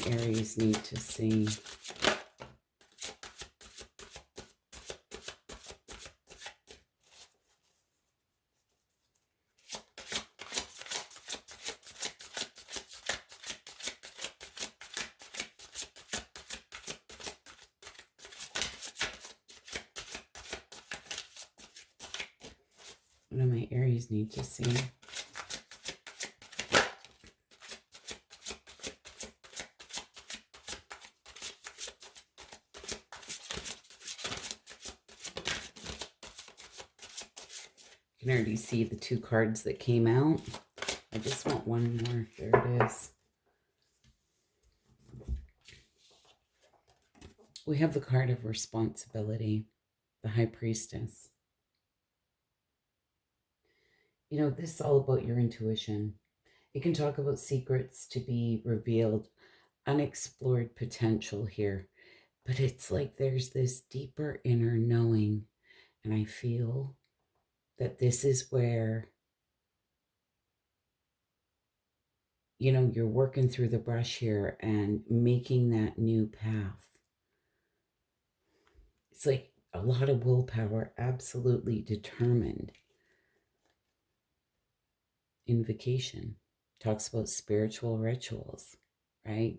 Aries need to see? What do my Aries need to see? You can already see the two cards that came out. I just want one more. There it is. We have the card of responsibility, the High Priestess. You know, this is all about your intuition. It can talk about secrets to be revealed, unexplored potential here. But it's like there's this deeper inner knowing. And I feel that this is where, you know, you're working through the brush here and making that new path. It's like a lot of willpower, absolutely determined. Invocation talks about spiritual rituals, right?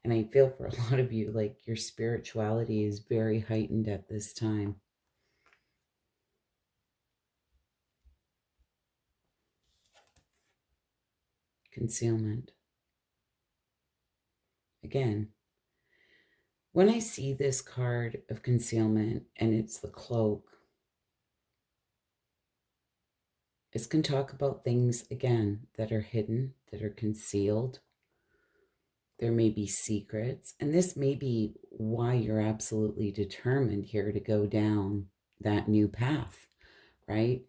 And I feel for a lot of you, like your spirituality is very heightened at this time. Concealment. Again, when I see this card of concealment and it's the cloak, it's going to talk about things, again, that are hidden, that are concealed. There may be secrets, and this may be why you're absolutely determined here to go down that new path, right?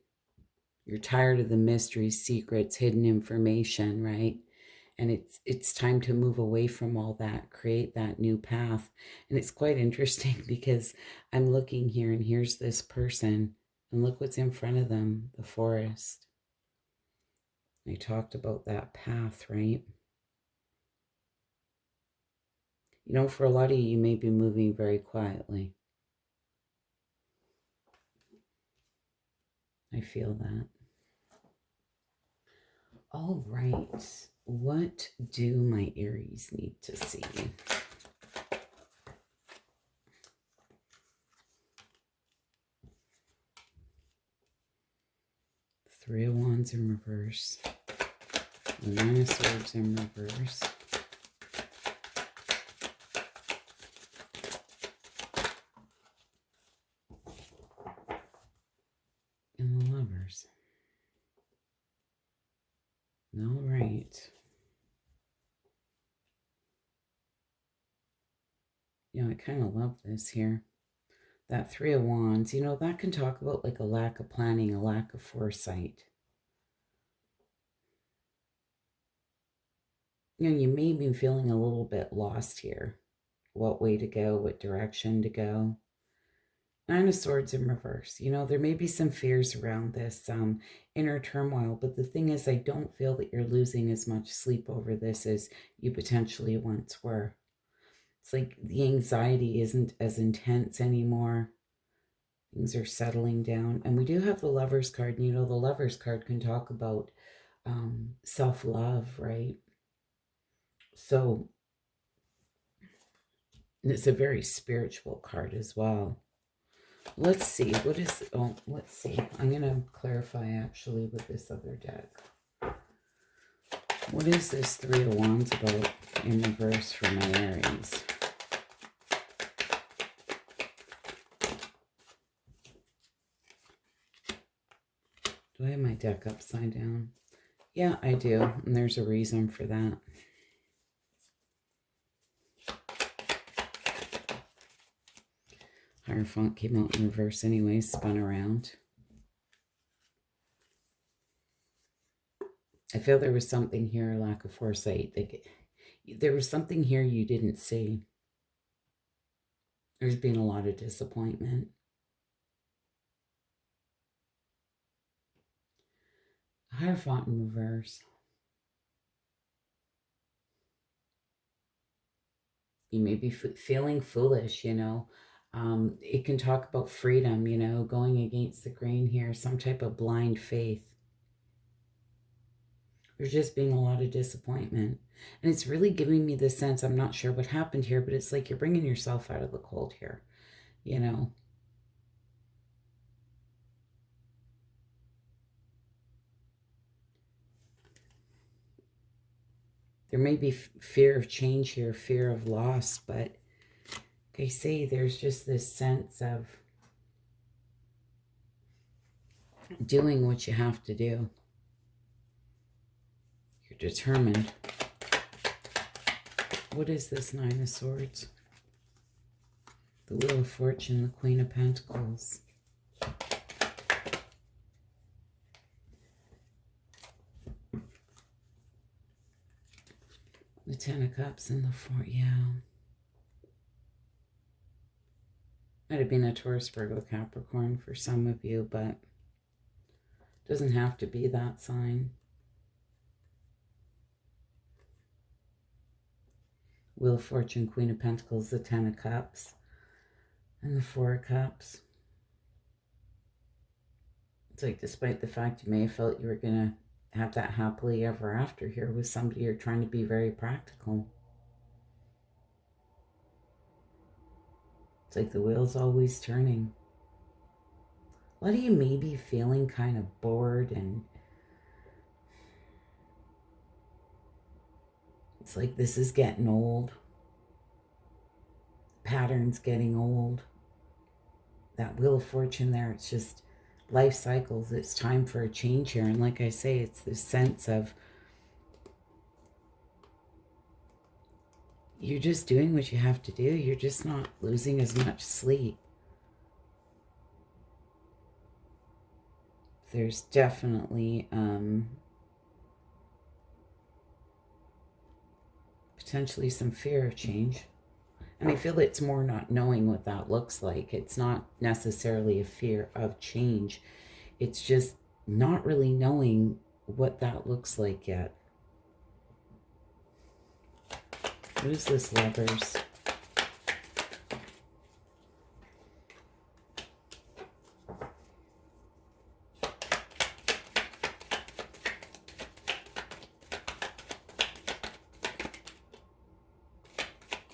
You're tired of the mysteries, secrets, hidden information, right? And it's time to move away from all that, create that new path. And it's quite interesting because I'm looking here and here's this person and look what's in front of them, the forest. I talked about that path, right? You know, for a lot of you may be moving very quietly. I feel that. All right. What do my Aries need to see? Three of Wands in reverse. The Nine of Swords in reverse. And the Lovers. All right. You know, I kind of love this here. That Three of Wands, you know, that can talk about like a lack of planning, a lack of foresight. You know, you may be feeling a little bit lost here. What way to go, what direction to go. Nine of Swords in reverse. You know, there may be some fears around this inner turmoil, but the thing is, I don't feel that you're losing as much sleep over this as you potentially once were. It's like the anxiety isn't as intense anymore. Things are settling down. And we do have the Lovers card. And, you know, the Lovers card can talk about self-love, right? So it's a very spiritual card as well. Let's see. What is... Oh, let's see. I'm going to clarify, actually, with this other deck. What is this Three of Wands about in reverse for my Aries? Do I have my deck upside down? Yeah, I do. And there's a reason for that. Hierophant came out in reverse anyway, spun around. I feel there was something here, lack of foresight. Like, there was something here you didn't see. There's been a lot of disappointment. Hierophant in reverse. You may be feeling foolish, you know. It can talk about freedom, you know, going against the grain here, some type of blind faith. There's just being a lot of disappointment. And it's really giving me the sense, I'm not sure what happened here, but it's like you're bringing yourself out of the cold here, you know. There may be fear of change here, fear of loss, but like I say, there's just this sense of doing what you have to do. You're determined. What is this Nine of Swords? The Wheel of Fortune, the Queen of Pentacles. The Ten of Cups and the Four, yeah. Might have been a Taurus, Virgo, Capricorn for some of you, but it doesn't have to be that sign. Wheel of Fortune, Queen of Pentacles, the Ten of Cups, and the Four of Cups. It's like, despite the fact you may have felt you were going to have that happily ever after here with somebody, you're trying to be very practical. It's like the wheel's always turning. A lot of you may be feeling kind of bored, and it's like this is getting old. Patterns getting old. That Wheel of Fortune there, it's just life cycles. It's time for a change here. And like I say, it's this sense of you're just doing what you have to do. You're just not losing as much sleep. There's definitely potentially some fear of change. And I feel it's more not knowing what that looks like. It's not necessarily a fear of change. It's just not really knowing what that looks like yet. What is this, Lovers?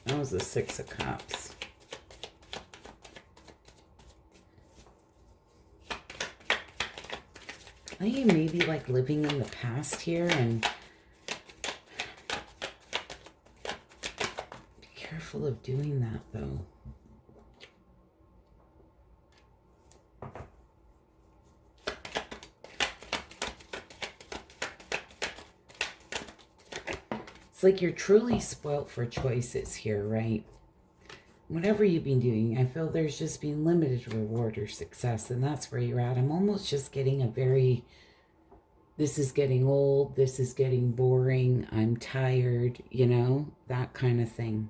That was the Six of Cups. I think you may be like living in the past here, and be careful of doing that though. It's like you're truly spoilt for choices here, right? Whatever you've been doing, I feel there's just been limited reward or success, and that's where you're at. I'm almost just getting a very, this is getting old, this is getting boring, I'm tired, you know, that kind of thing.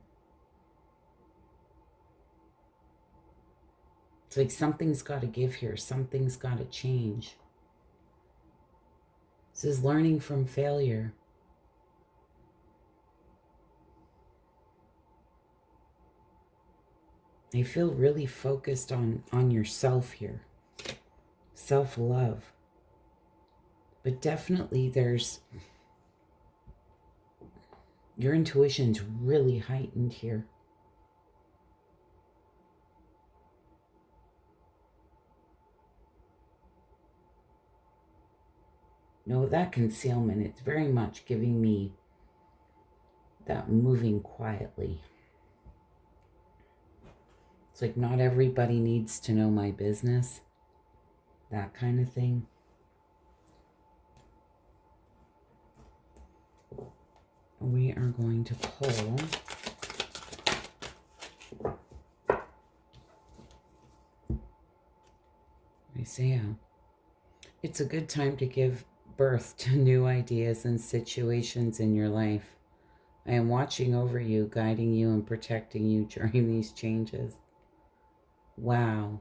It's like something's got to give here, something's got to change. This is learning from failure. I feel really focused on yourself here. Self-love. But definitely there's, your intuition's really heightened here. No, that concealment, it's very much giving me that moving quietly. It's like not everybody needs to know my business. That kind of thing. We are going to pull Isaiah. It's a good time to give birth to new ideas and situations in your life. I am watching over you, guiding you and protecting you during these changes. Wow.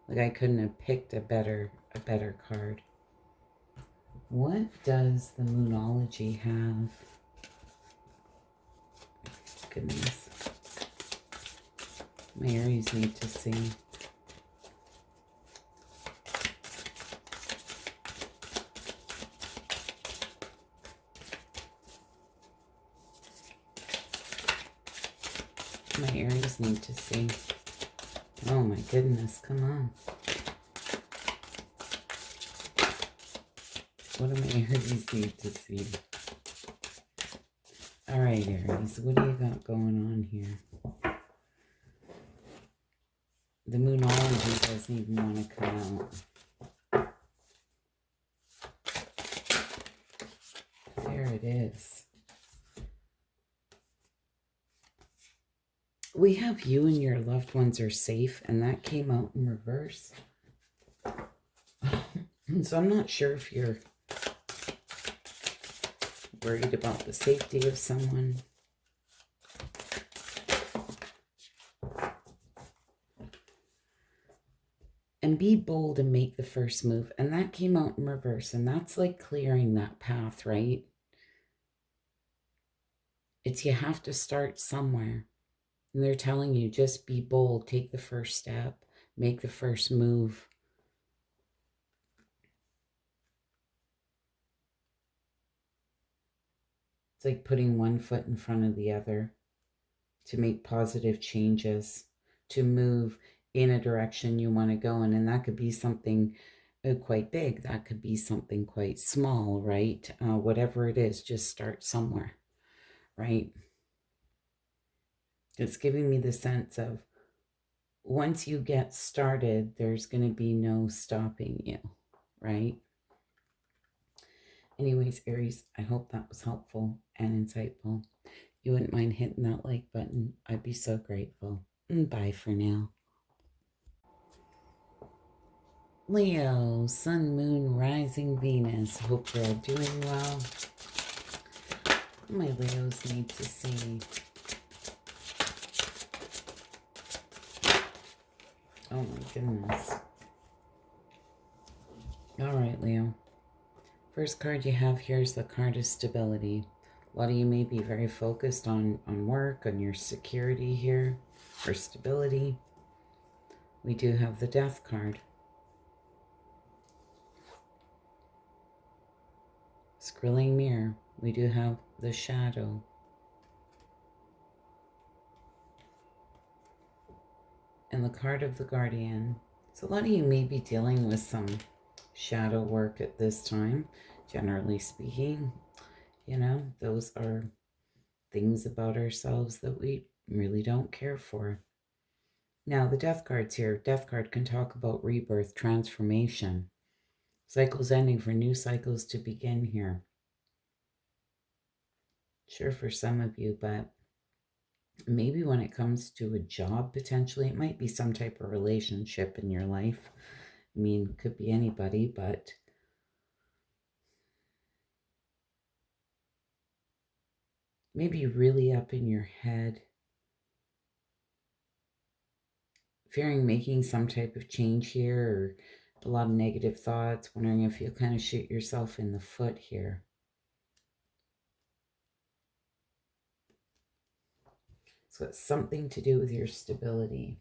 Like I couldn't have picked a better card. What does the Moonology have? Goodness. My Aries need to see. My Aries need to see. Oh my goodness, come on. What do my Aries need to see? All right, Aries, what do you got going on here? The Moonology doesn't even want to come out. There it is. We have you and your loved ones are safe, and that came out in reverse. So I'm not sure if you're worried about the safety of someone. And be bold and make the first move. And that came out in reverse. And that's like clearing that path, right? It's you have to start somewhere. And they're telling you, just be bold. Take the first step. Make the first move. It's like putting one foot in front of the other to make positive changes, to move in a direction you want to go in. And that could be something quite big. That could be something quite small, right? Whatever it is, just start somewhere, right? It's giving me the sense of once you get started, there's going to be no stopping you, right? Anyways, Aries, I hope that was helpful and insightful. You wouldn't mind hitting that like button. I'd be so grateful. Bye for now. Leo, Sun, Moon, Rising, Venus. Hope you're all doing well. My Leos need to see. Oh my goodness. All right, Leo. First card you have here is the card of stability. A lot of you may be very focused on work, on your security here, or stability. We do have the Death card. Scrolling mirror. We do have the Shadow. And the card of the Guardian. So a lot of you may be dealing with some shadow work at this time, generally speaking. You know, those are things about ourselves that we really don't care for. Now, the Death card's here. Death card can talk about rebirth, transformation. Cycles ending for new cycles to begin here. Sure, for some of you, but maybe when it comes to a job, potentially, it might be some type of relationship in your life. I mean, could be anybody, but maybe really up in your head, fearing making some type of change here, or a lot of negative thoughts, wondering if you'll kind of shoot yourself in the foot here. So it's something to do with your stability.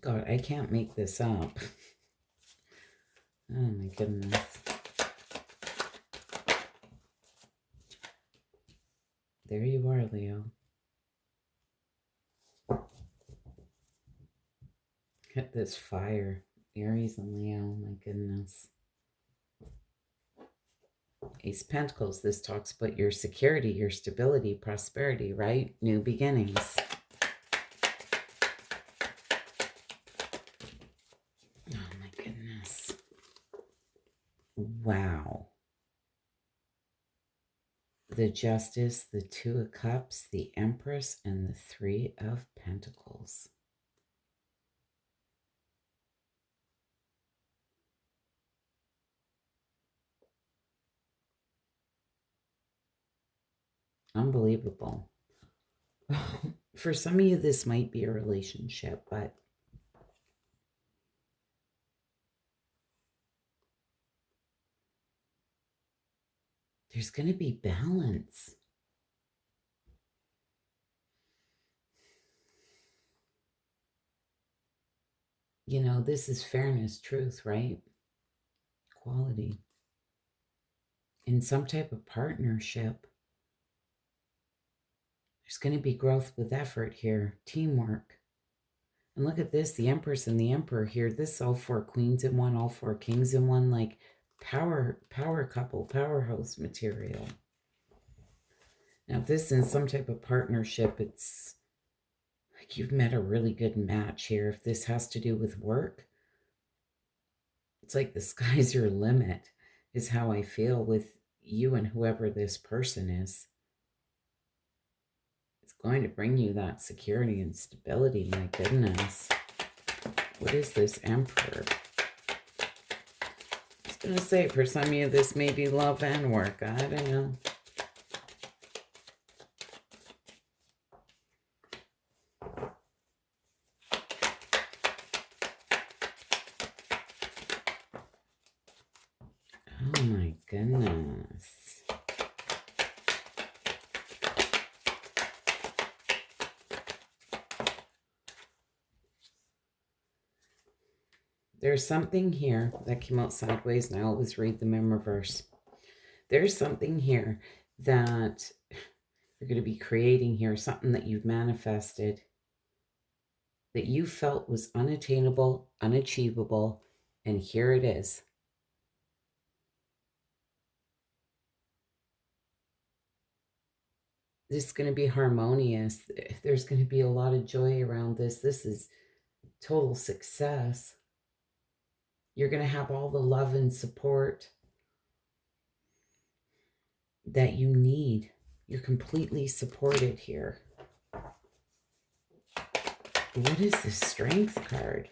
God, I can't make this up. Oh my goodness. There you are, Leo. Hit this fire. Aries and Leo, my goodness. Ace of Pentacles, this talks about your security, your stability, prosperity, right? New beginnings. Oh my goodness. Wow. The Justice, the Two of Cups, the Empress, and the Three of Pentacles. Unbelievable. For some of you, this might be a relationship, but There's going to be balance. You know, this is fairness, truth, right? Quality. In some type of partnership, there's going to be growth with effort here, teamwork. And look at this, the Empress and the Emperor here. This is all four queens in one, all four kings in one, like power couple, powerhouse material. Now, if this is in some type of partnership, it's like you've met a really good match here. If this has to do with work, it's like the sky's your limit, is how I feel with you and whoever this person is. It's going to bring you that security and stability, my goodness. What is this Emperor? I was going to say, for some of you, this may be love and work. I don't know. Oh my goodness. There's something here that came out sideways, and I always read them in reverse. There's something here that you're going to be creating here, something that you've manifested that you felt was unattainable, unachievable, and here it is. This is going to be harmonious. There's going to be a lot of joy around this. This is total success. You're going to have all the love and support that you need. You're completely supported here. What is this Strength card?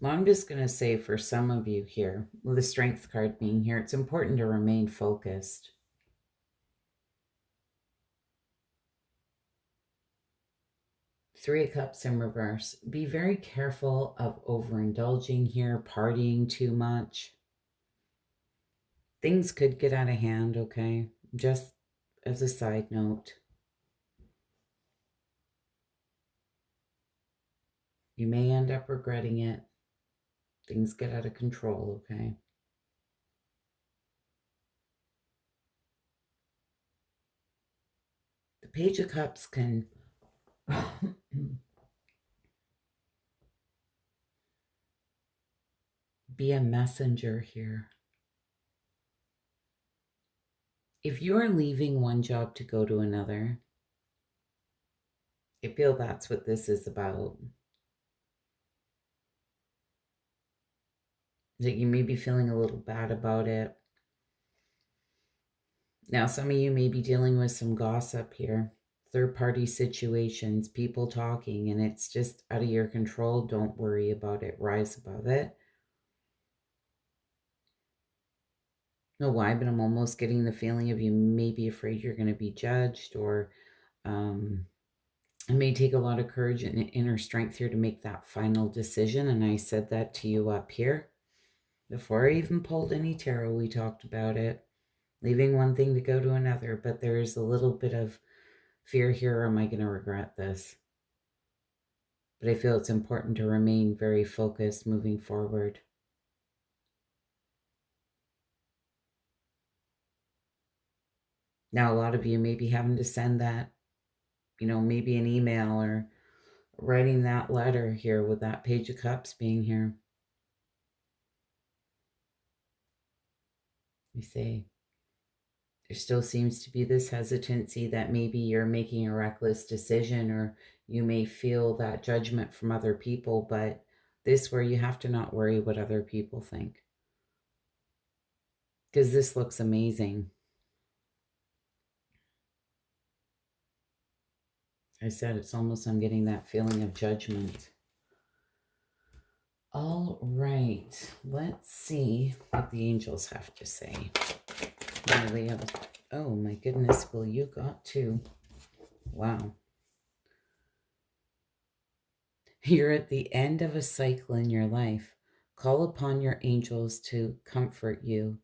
Well, I'm just going to say for some of you here, with the Strength card being here, it's important to remain focused. Three of Cups in reverse. Be very careful of overindulging here, partying too much. Things could get out of hand, okay? Just as a side note. You may end up regretting it. Things get out of control, okay? The Page of Cups can be a messenger here. If you're leaving one job to go to another, I feel that's what this is about. That you may be feeling a little bad about it. Now, some of you may be dealing with some gossip here. Third-party situations, people talking, and it's just out of your control. Don't worry about it. Rise above it. Know why, but I'm almost getting the feeling of you may be afraid you're going to be judged, or it may take a lot of courage and inner strength here to make that final decision. And I said that to you up here. Before I even pulled any tarot, we talked about it. Leaving one thing to go to another, but there is a little bit of fear here. Am I going to regret this? But I feel it's important to remain very focused moving forward. Now, a lot of you may be having to send that, maybe an email or writing that letter here with that Page of Cups being here. You say, there still seems to be this hesitancy that maybe you're making a reckless decision, or you may feel that judgment from other people, but This where you have to not worry what other people think. Because this looks amazing. I said it's almost, I'm getting that feeling of judgment. All right, let's see what the angels have to say. My Leo. Oh my goodness, well, you got two. Wow. You're at the end of a cycle in your life. Call upon your angels to comfort you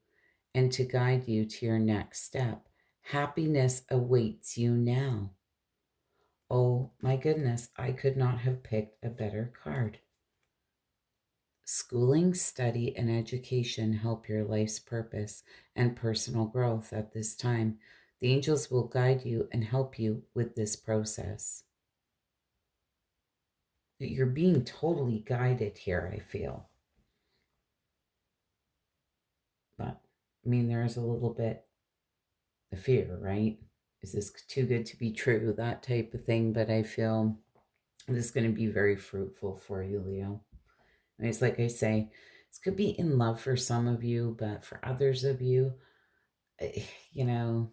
and to guide you to your next step. Happiness awaits you now. Oh my goodness, I could not have picked a better card. Schooling, study, and education help your life's purpose and personal growth at this time. The angels will guide you and help you with this process. You're being totally guided here, I feel. But, I mean, there's a little bit of fear, right? Is this too good to be true? That type of thing. But I feel this is going to be very fruitful for you, Leo. And it's like I say, this could be in love for some of you, but for others of you, you know,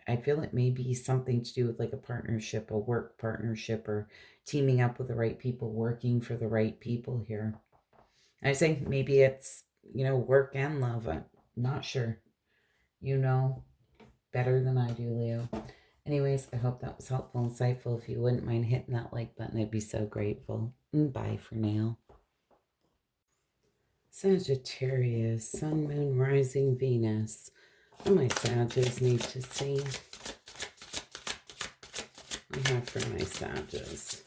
I feel it may be something to do with like a partnership, a work partnership, or teaming up with the right people, working for the right people here. I say maybe it's, work and love. I'm not sure. You know better than I do, Leo. Anyways, I hope that was helpful and insightful. If you wouldn't mind hitting that like button, I'd be so grateful. Bye for now. Sagittarius, Sun, Moon, Rising, Venus. What my Sagittarius need to see? I have for my Sagittarius.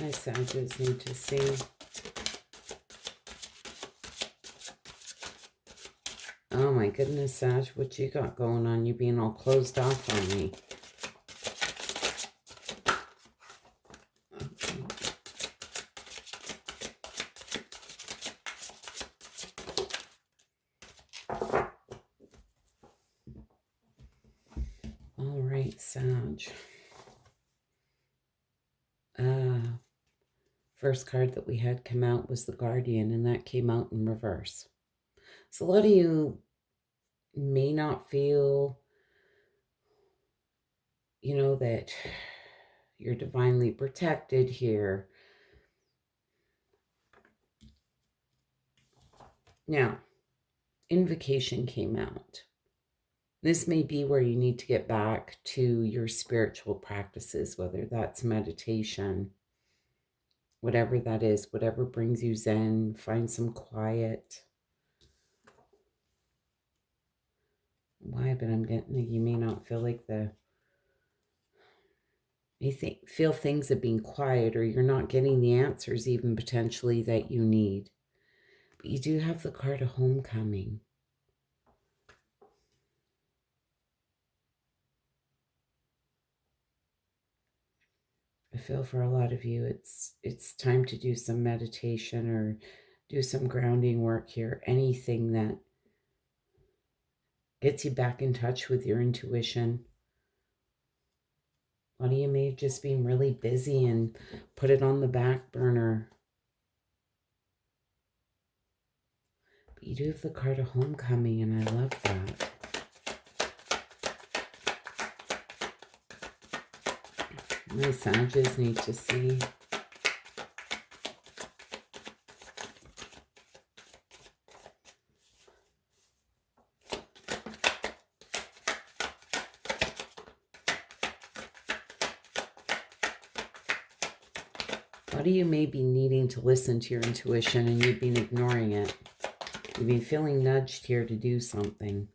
My Sagittarius need to see. Oh my goodness, Sag, what you got going on? You being all closed off on me. All right, Sag. First card that we had come out was the Guardian, and that came out in reverse. So a lot of you may not feel, that you're divinely protected here. Now, Invocation came out. This may be where you need to get back to your spiritual practices, whether that's meditation, whatever that is, whatever brings you zen, find some quiet. Why? But I'm getting that you may not feel like feel things are being quiet, or you're not getting the answers even potentially that you need. But you do have the card of homecoming. I feel for a lot of you, it's time to do some meditation or do some grounding work here. Anything that gets you back in touch with your intuition. A lot of you may have just been really busy and put it on the back burner. But you do have the card of homecoming, and I love that. My Sages need to see. A lot of you may be needing to listen to your intuition, and you've been ignoring it. You've been feeling nudged here to do something.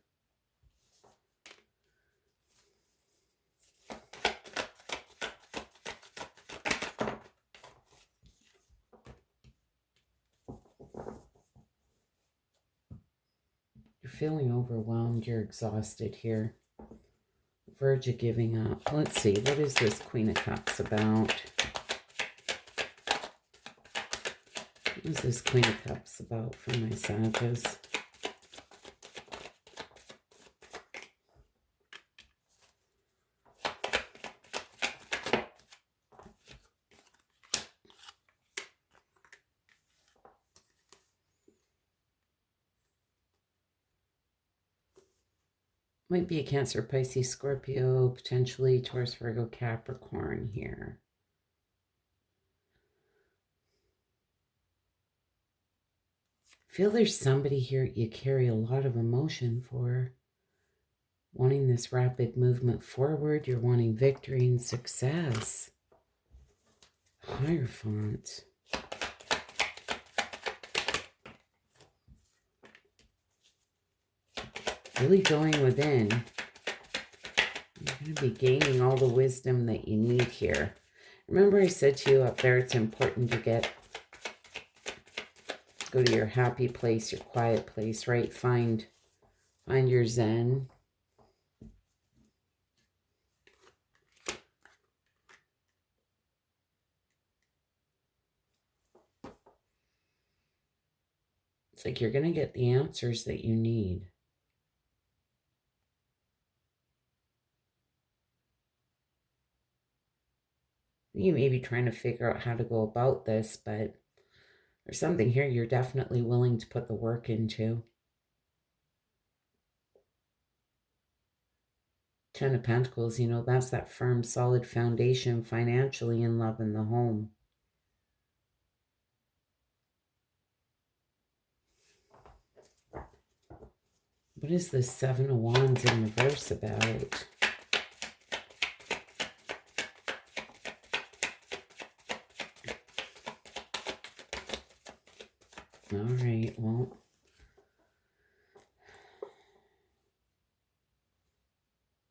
You're feeling overwhelmed. You're exhausted here. Verge of giving up. Let's see. What is this Queen of Cups about? What is this Queen of Cups about for my Sagittarius? Might be a Cancer, Pisces, Scorpio, potentially Taurus, Virgo, Capricorn here. Feel there's somebody here you carry a lot of emotion for. Wanting this rapid movement forward. You're wanting victory and success. Hierophant. Really going within. You're going to be gaining all the wisdom that you need here. Remember I said to you up there, it's important to go to your happy place, your quiet place, right? Find your zen. It's like you're going to get the answers that you need. You may be trying to figure out how to go about this, but there's something here you're definitely willing to put the work into. Ten of Pentacles, you know, that's that firm, solid foundation financially, in love, in the home. What is this Seven of Wands in reverse about? All right, well.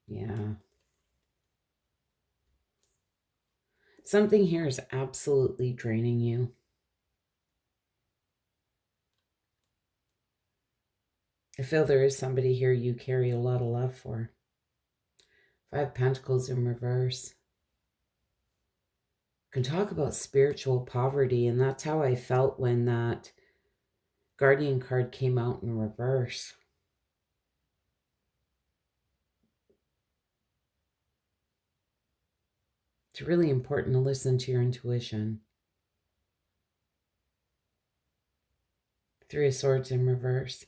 Yeah. Something here is absolutely draining you. I feel there is somebody here you carry a lot of love for. Five Pentacles in reverse. Can talk about spiritual poverty, and that's how I felt when that Guardian card came out in reverse. It's really important to listen to your intuition. Three of Swords in reverse.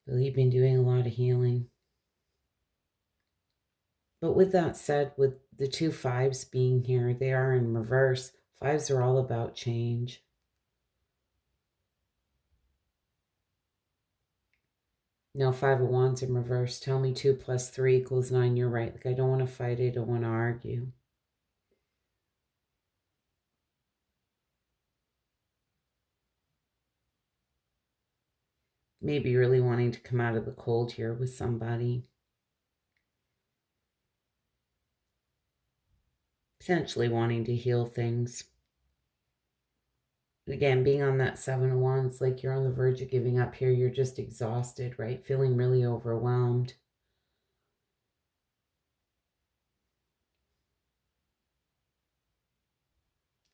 Well, you've been doing a lot of healing. But with that said, with the two fives being here, they are in reverse. Fives are all about change. Now, Five of Wands in reverse. Tell me 2 + 3 = 9. You're right. Like, I don't want to fight. I don't want to argue. Maybe really wanting to come out of the cold here with somebody. Potentially wanting to heal things. Again, being on that Seven of Wands, like you're on the verge of giving up here. You're just exhausted, right? Feeling really overwhelmed.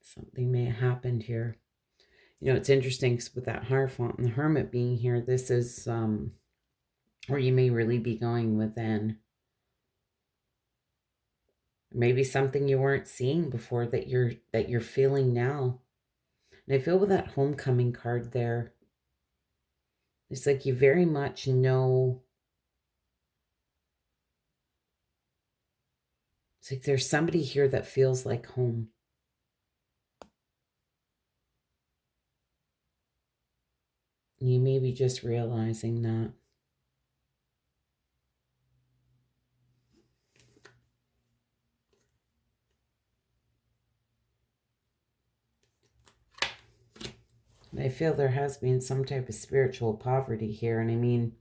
Something may have happened here. You know, it's interesting because with that Hierophant and the Hermit being here, this is where you may really be going within. Maybe something you weren't seeing before that you're feeling now. And I feel with that Homecoming card there, it's like you very much know. It's like there's somebody here that feels like home. You may be just realizing that. And I feel there has been some type of spiritual poverty here. And I mean,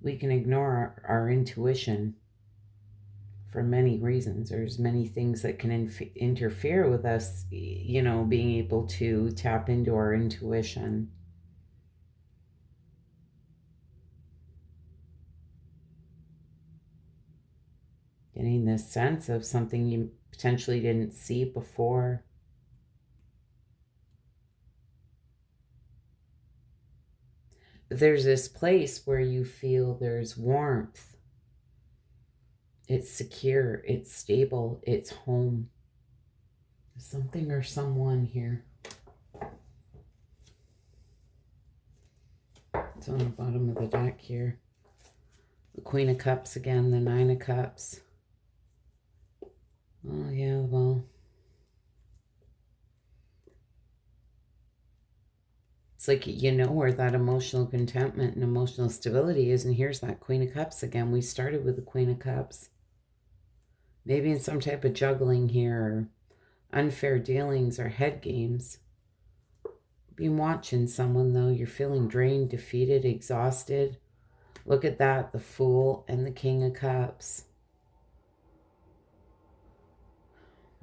we can ignore our intuition for many reasons. There's many things that can interfere with us, you know, being able to tap into our intuition. Getting this sense of something potentially didn't see before. But there's this place where you feel there's warmth. It's secure, it's stable, it's home. There's something or someone here. It's on the bottom of the deck here. The Queen of Cups again, the Nine of Cups. Oh, yeah, well, it's like you know where that emotional contentment and emotional stability is, and here's that Queen of Cups again. We started with the Queen of Cups. Maybe in some type of juggling here, or unfair dealings, or head games. Been watching someone, though. You're feeling drained, defeated, exhausted. Look at that, the Fool and the King of Cups.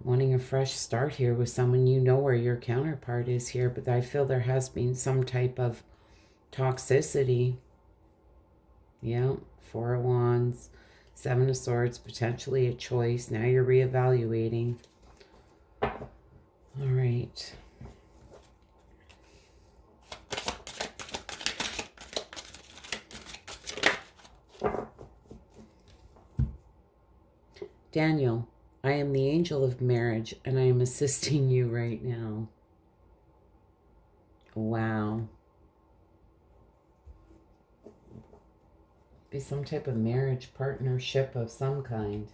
Wanting a fresh start here with someone. You know where your counterpart is here, but I feel there has been some type of toxicity. Yeah, Four of Wands, Seven of Swords, potentially a choice. Now you're reevaluating. All right. Daniel, I am the angel of marriage, and I am assisting you right now. Wow. Be some type of marriage partnership of some kind.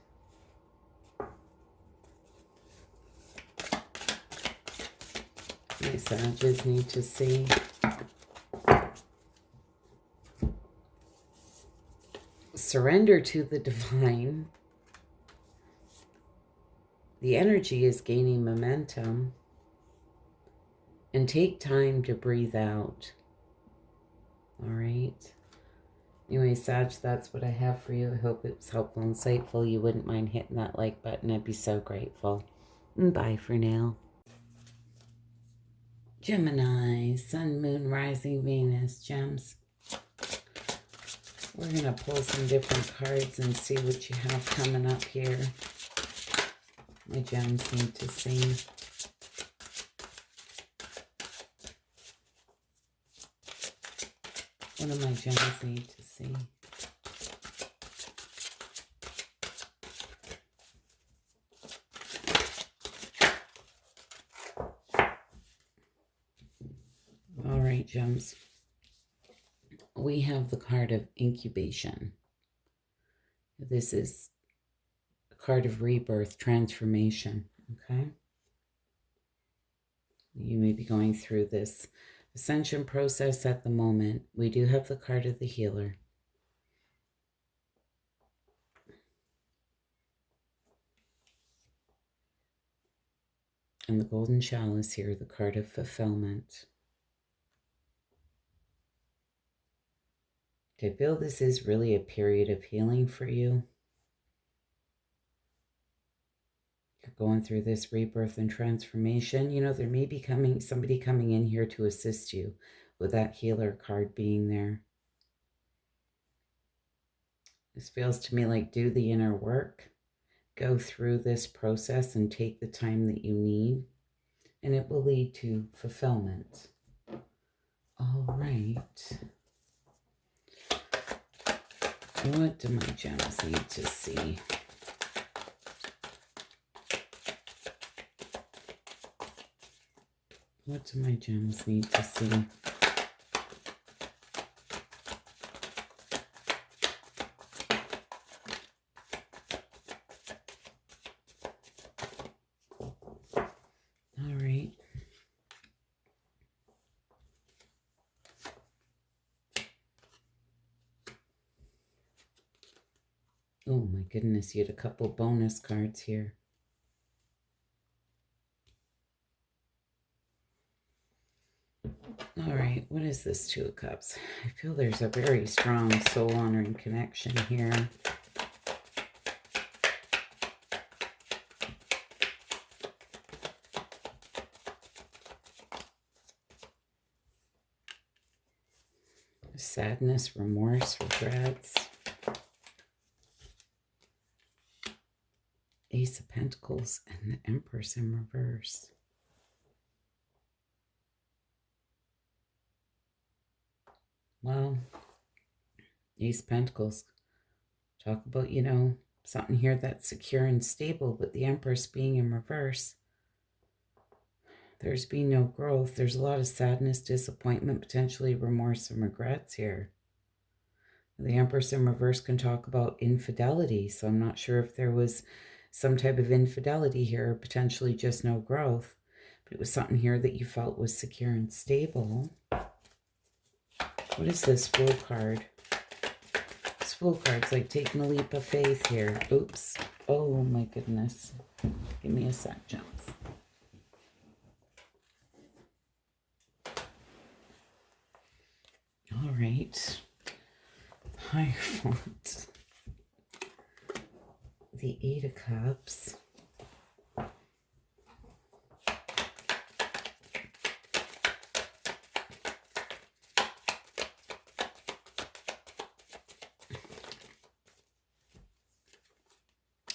My Sages need to see. Surrender to the divine. The energy is gaining momentum. And take time to breathe out. All right. Anyway, Sag, that's what I have for you. I hope it was helpful and insightful. You wouldn't mind hitting that like button. I'd be so grateful. Bye for now. Gemini, Sun, Moon, Rising, Venus, Gems. We're going to pull some different cards and see what you have coming up here. My gems need to see. What do my gems need to see? All right, gems. We have the card of incubation. This is a card of rebirth, transformation, okay? You may be going through this ascension process at the moment. We do have the card of the healer. And the golden chalice here, the card of fulfillment. I feel this is really a period of healing for you. You're going through this rebirth and transformation. You know, there may be somebody coming in here to assist you with that healer card being there. This feels to me like do the inner work. Go through this process and take the time that you need. And it will lead to fulfillment. All right. What do my gems need to see? What do my gems need to see? All right. Oh my goodness, you had a couple bonus cards here. All right, what is this Two of Cups? I feel there's a very strong soul-honoring connection here. Sadness, remorse, regrets. Ace of Pentacles and the Empress in reverse. Well, Ace of Pentacles. Talk about, something here that's secure and stable, but the Empress being in reverse. There's been no growth. There's a lot of sadness, disappointment, potentially remorse and regrets here. The Empress in reverse can talk about infidelity, so I'm not sure if there was some type of infidelity here, or potentially just no growth. But it was something here that you felt was secure and stable. What is this Fool card? This Fool card's like taking a leap of faith here. Oops. Oh my goodness. Give me a sec, Jones. All right. Hierophant. The Eight of Cups.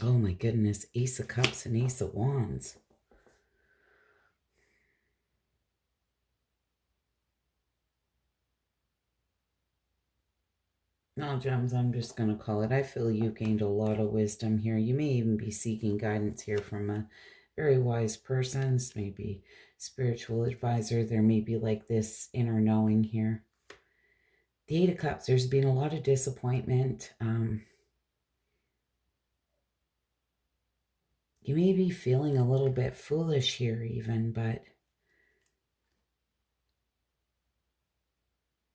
Oh my goodness, Ace of Cups and Ace of Wands. No, Gems, I'm just going to call it. I feel you gained a lot of wisdom here. You may even be seeking guidance here from a very wise person. This may be spiritual advisor. There may be like this inner knowing here. The Eight of Cups, there's been a lot of disappointment. You may be feeling a little bit foolish here even, but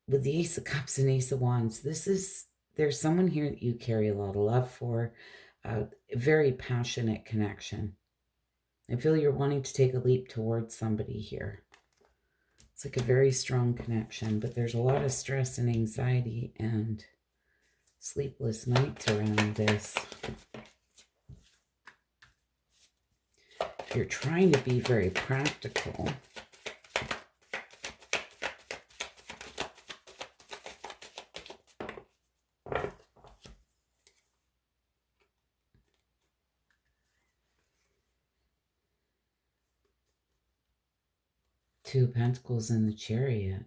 with the Ace of Cups and Ace of Wands, there's someone here that you carry a lot of love for, a very passionate connection. I feel you're wanting to take a leap towards somebody here. It's like a very strong connection, but there's a lot of stress and anxiety and sleepless nights around this. You're trying to be very practical. Two of Pentacles in the Chariot.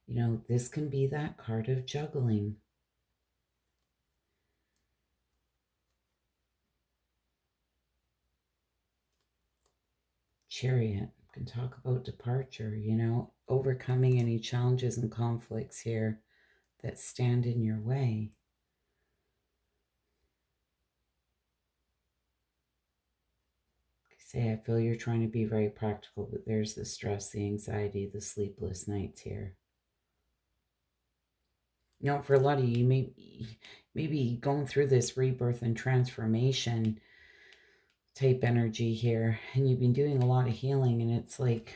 You know, this can be that card of juggling. Chariot can talk about departure, overcoming any challenges and conflicts here that stand in your way. I feel you're trying to be very practical, but there's the stress, the anxiety, the sleepless nights here. For a lot of you, maybe going through this rebirth and transformation type energy here, and you've been doing a lot of healing, and it's like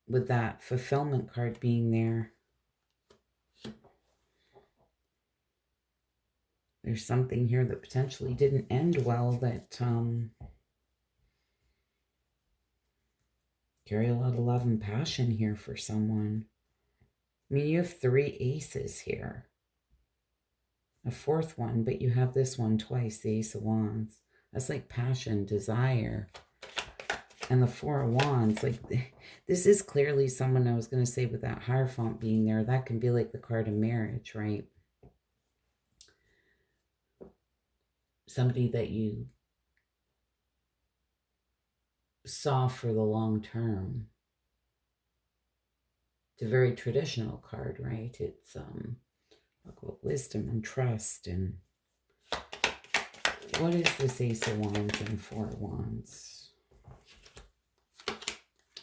with that fulfillment card being there, there's something here that potentially didn't end well that carry a lot of love and passion here for someone. I mean, you have three aces here. A fourth one, but you have this one twice, the Ace of Wands. That's like passion, desire. And the Four of Wands, like this is clearly someone, I was going to say, with that Hierophant being there, that can be like the card of marriage, right? Somebody that you saw for the long term. It's a very traditional card, right? It's talk about wisdom and trust. And what is this Ace of Wands and Four of Wands?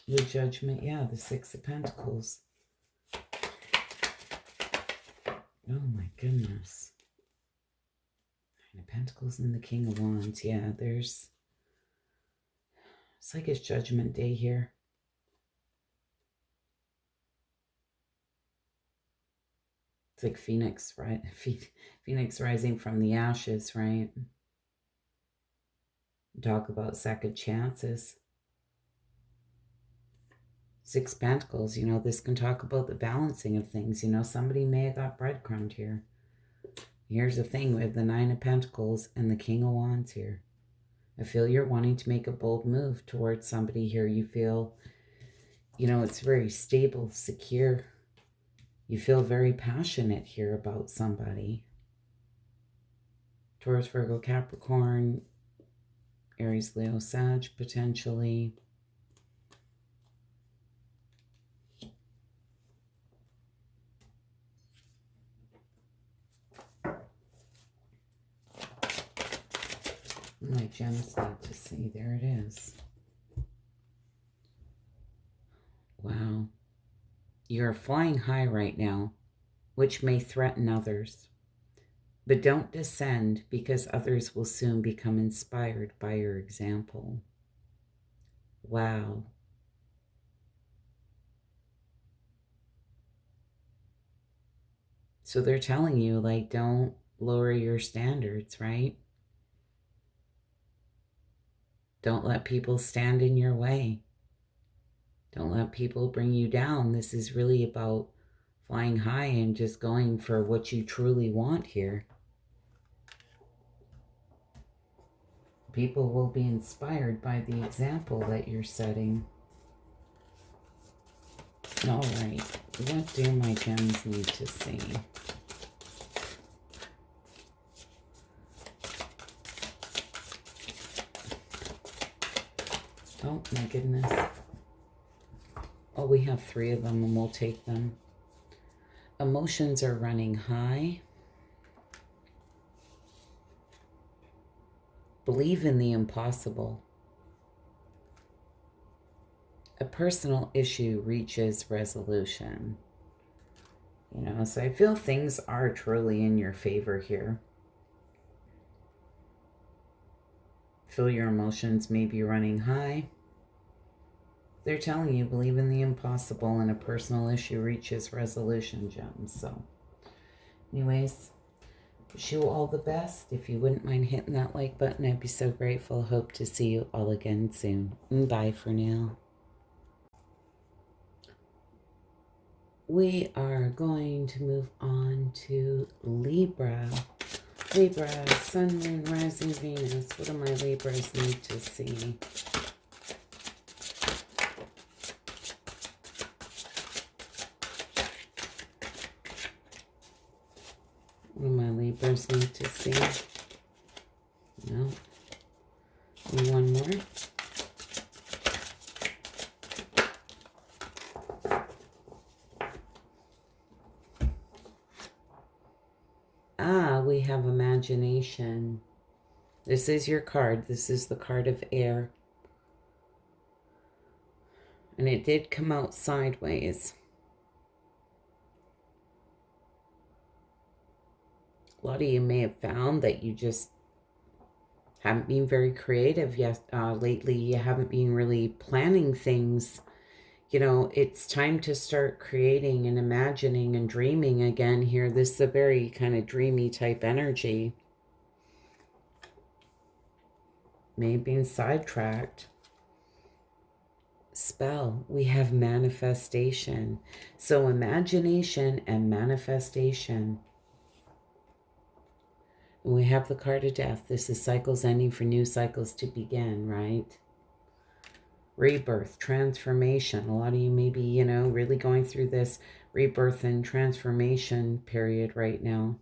The Judgment, yeah, the Six of Pentacles. Oh my goodness. Nine of Pentacles and the King of Wands. Yeah, it's like it's Judgment Day here. It's like Phoenix, right? Phoenix rising from the ashes, right? Talk about second chances. Six Pentacles, this can talk about the balancing of things. Somebody may have got breadcrumbed here. Here's the thing with the Nine of Pentacles and the King of Wands here. I feel you're wanting to make a bold move towards somebody here. You feel, it's very stable, secure. You feel very passionate here about somebody. Taurus, Virgo, Capricorn, Aries, Leo, Sag, potentially. My gems need to see. There it is. Wow. You're flying high right now, which may threaten others. But don't descend, because others will soon become inspired by your example. Wow. So they're telling you, like, don't lower your standards, right? Don't let people stand in your way. Don't let people bring you down. This is really about flying high and just going for what you truly want here. People will be inspired by the example that you're setting. All right. What do my gems need to see? Oh, my goodness. Oh, we have 3 of them, and we'll take them. Emotions are running high. Believe in the impossible. A personal issue reaches resolution. So I feel things are truly in your favor here. Feel your emotions may be running high. They're telling you, believe in the impossible and a personal issue reaches resolution, gems. So, anyways, wish you all the best. If you wouldn't mind hitting that like button, I'd be so grateful. Hope to see you all again soon. Bye for now. We are going to move on to Libra. Libra, Sun, Moon, Rising, Venus. What do my Libras need to see? What do my Libras need to see? No. And one more. We have imagination. This is your card. This is the card of air. And it did come out sideways. A lot of you may have found that you just haven't been very creative yet lately. You haven't been really planning things. It's time to start creating and imagining and dreaming again here. This is a very kind of dreamy type energy. May have been sidetracked. Spell. We have manifestation. So imagination and manifestation. And we have the card of death. This is cycles ending for new cycles to begin, right? Rebirth, transformation. A lot of you may be, really going through this rebirth and transformation period right now.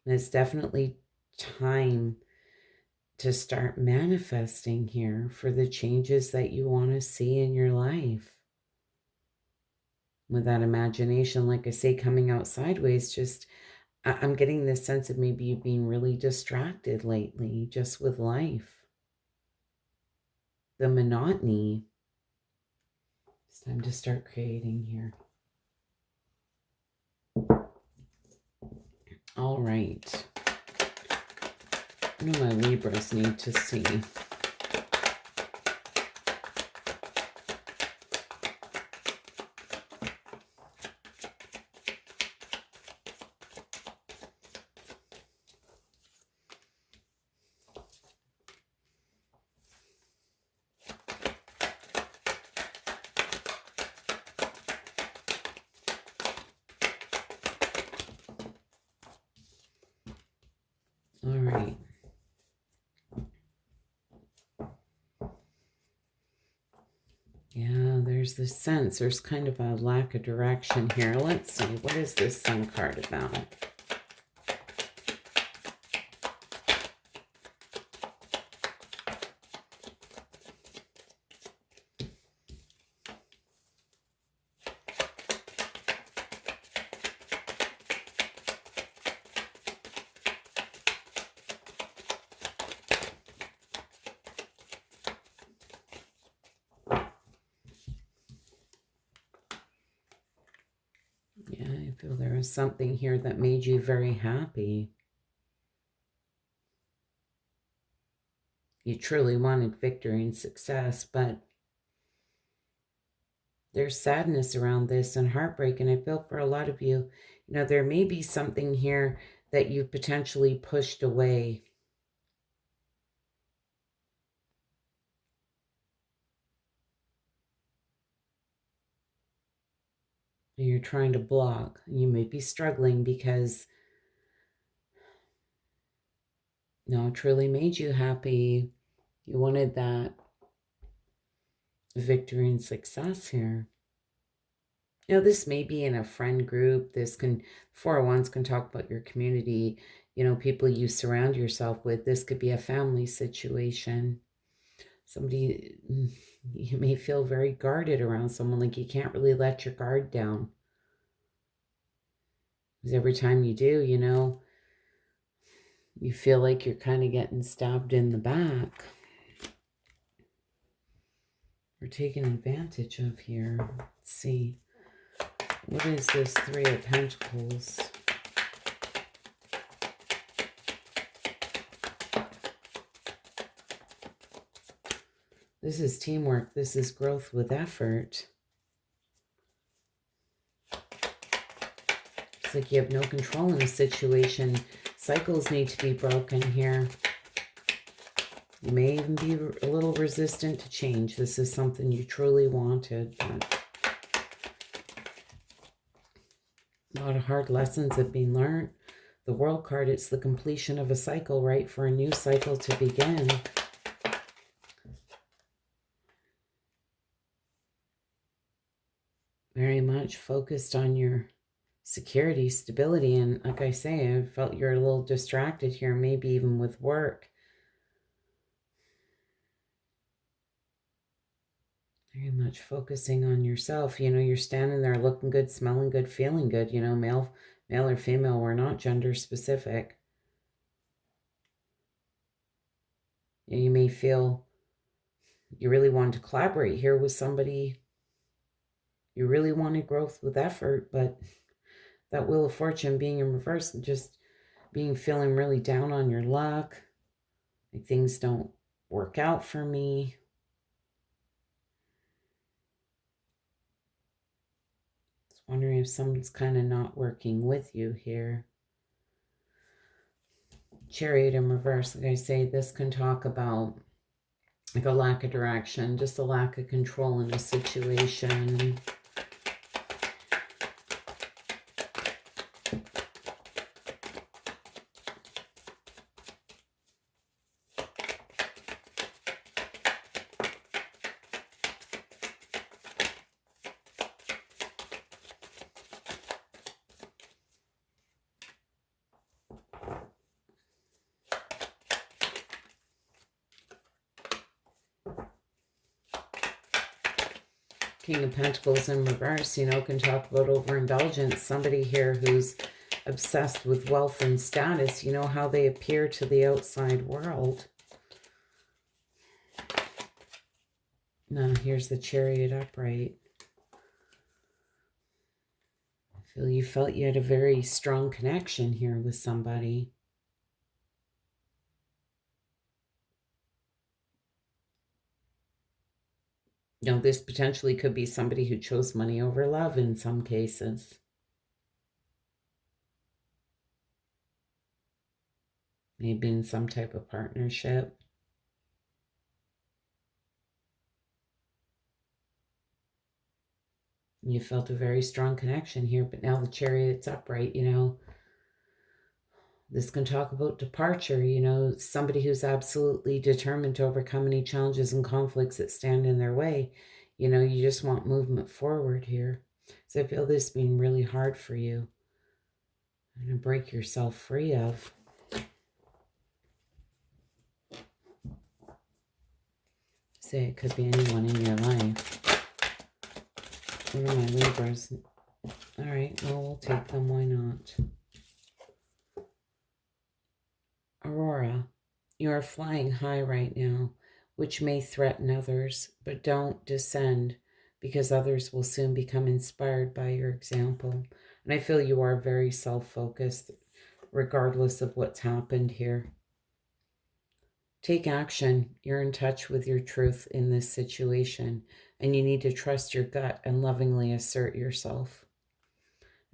And it's definitely time to start manifesting here for the changes that you want to see in your life. With that imagination, like I say, coming out sideways, just I'm getting this sense of maybe you being really distracted lately just with life. The monotony. It's time to start creating here. All right. What do my Libras need to see? All right. Yeah, there's this sense. There's kind of a lack of direction here. Let's see. What is this Sun card about? Yeah, I feel there was something here that made you very happy. You truly wanted victory and success, but there's sadness around this and heartbreak. And I feel for a lot of you, there may be something here that you've potentially pushed away. You're trying to block. You may be struggling because it truly made you happy. You wanted that victory and success here. This may be in a friend group. This can, 401s can talk about your community, people you surround yourself with. This could be a family situation. Somebody, you may feel very guarded around someone, like you can't really let your guard down. Because every time you do, you feel like you're kind of getting stabbed in the back. We're taken advantage of here. Let's see. What is this Three of Pentacles? This is teamwork. This is growth with effort. It's like you have no control in a situation. Cycles need to be broken here. You may even be a little resistant to change. This is something you truly wanted. But a lot of hard lessons have been learned. The World card, it's the completion of a cycle, right? For a new cycle to begin. Very much focused on your security, stability. And like I say, I felt you're a little distracted here, maybe even with work. Very much focusing on yourself. You're standing there looking good, smelling good, feeling good. Male or female, we're not gender specific. You may feel you really wanted to collaborate here with somebody. You really wanted growth with effort, but that Wheel of Fortune being in reverse and just feeling really down on your luck. Like things don't work out for me. Wondering if someone's kind of not working with you here. Chariot in reverse, like I say, this can talk about like a lack of direction, just a lack of control in a situation. King of Pentacles in reverse, can talk about overindulgence. Somebody here who's obsessed with wealth and status, how they appear to the outside world. Now, here's the Chariot upright. I feel you felt you had a very strong connection here with somebody. This potentially could be somebody who chose money over love in some cases. Maybe in some type of partnership. You felt a very strong connection here, but now the Chariot's upright, This can talk about departure, somebody who's absolutely determined to overcome any challenges and conflicts that stand in their way. You just want movement forward here. So I feel this being really hard for you and to break yourself free of. Say it could be anyone in your life. What are my Libras? All right, well, we'll take them. Why not? Aurora, you are flying high right now, which may threaten others, but don't descend because others will soon become inspired by your example. And I feel you are very self-focused, regardless of what's happened here. Take action. You're in touch with your truth in this situation, and you need to trust your gut and lovingly assert yourself.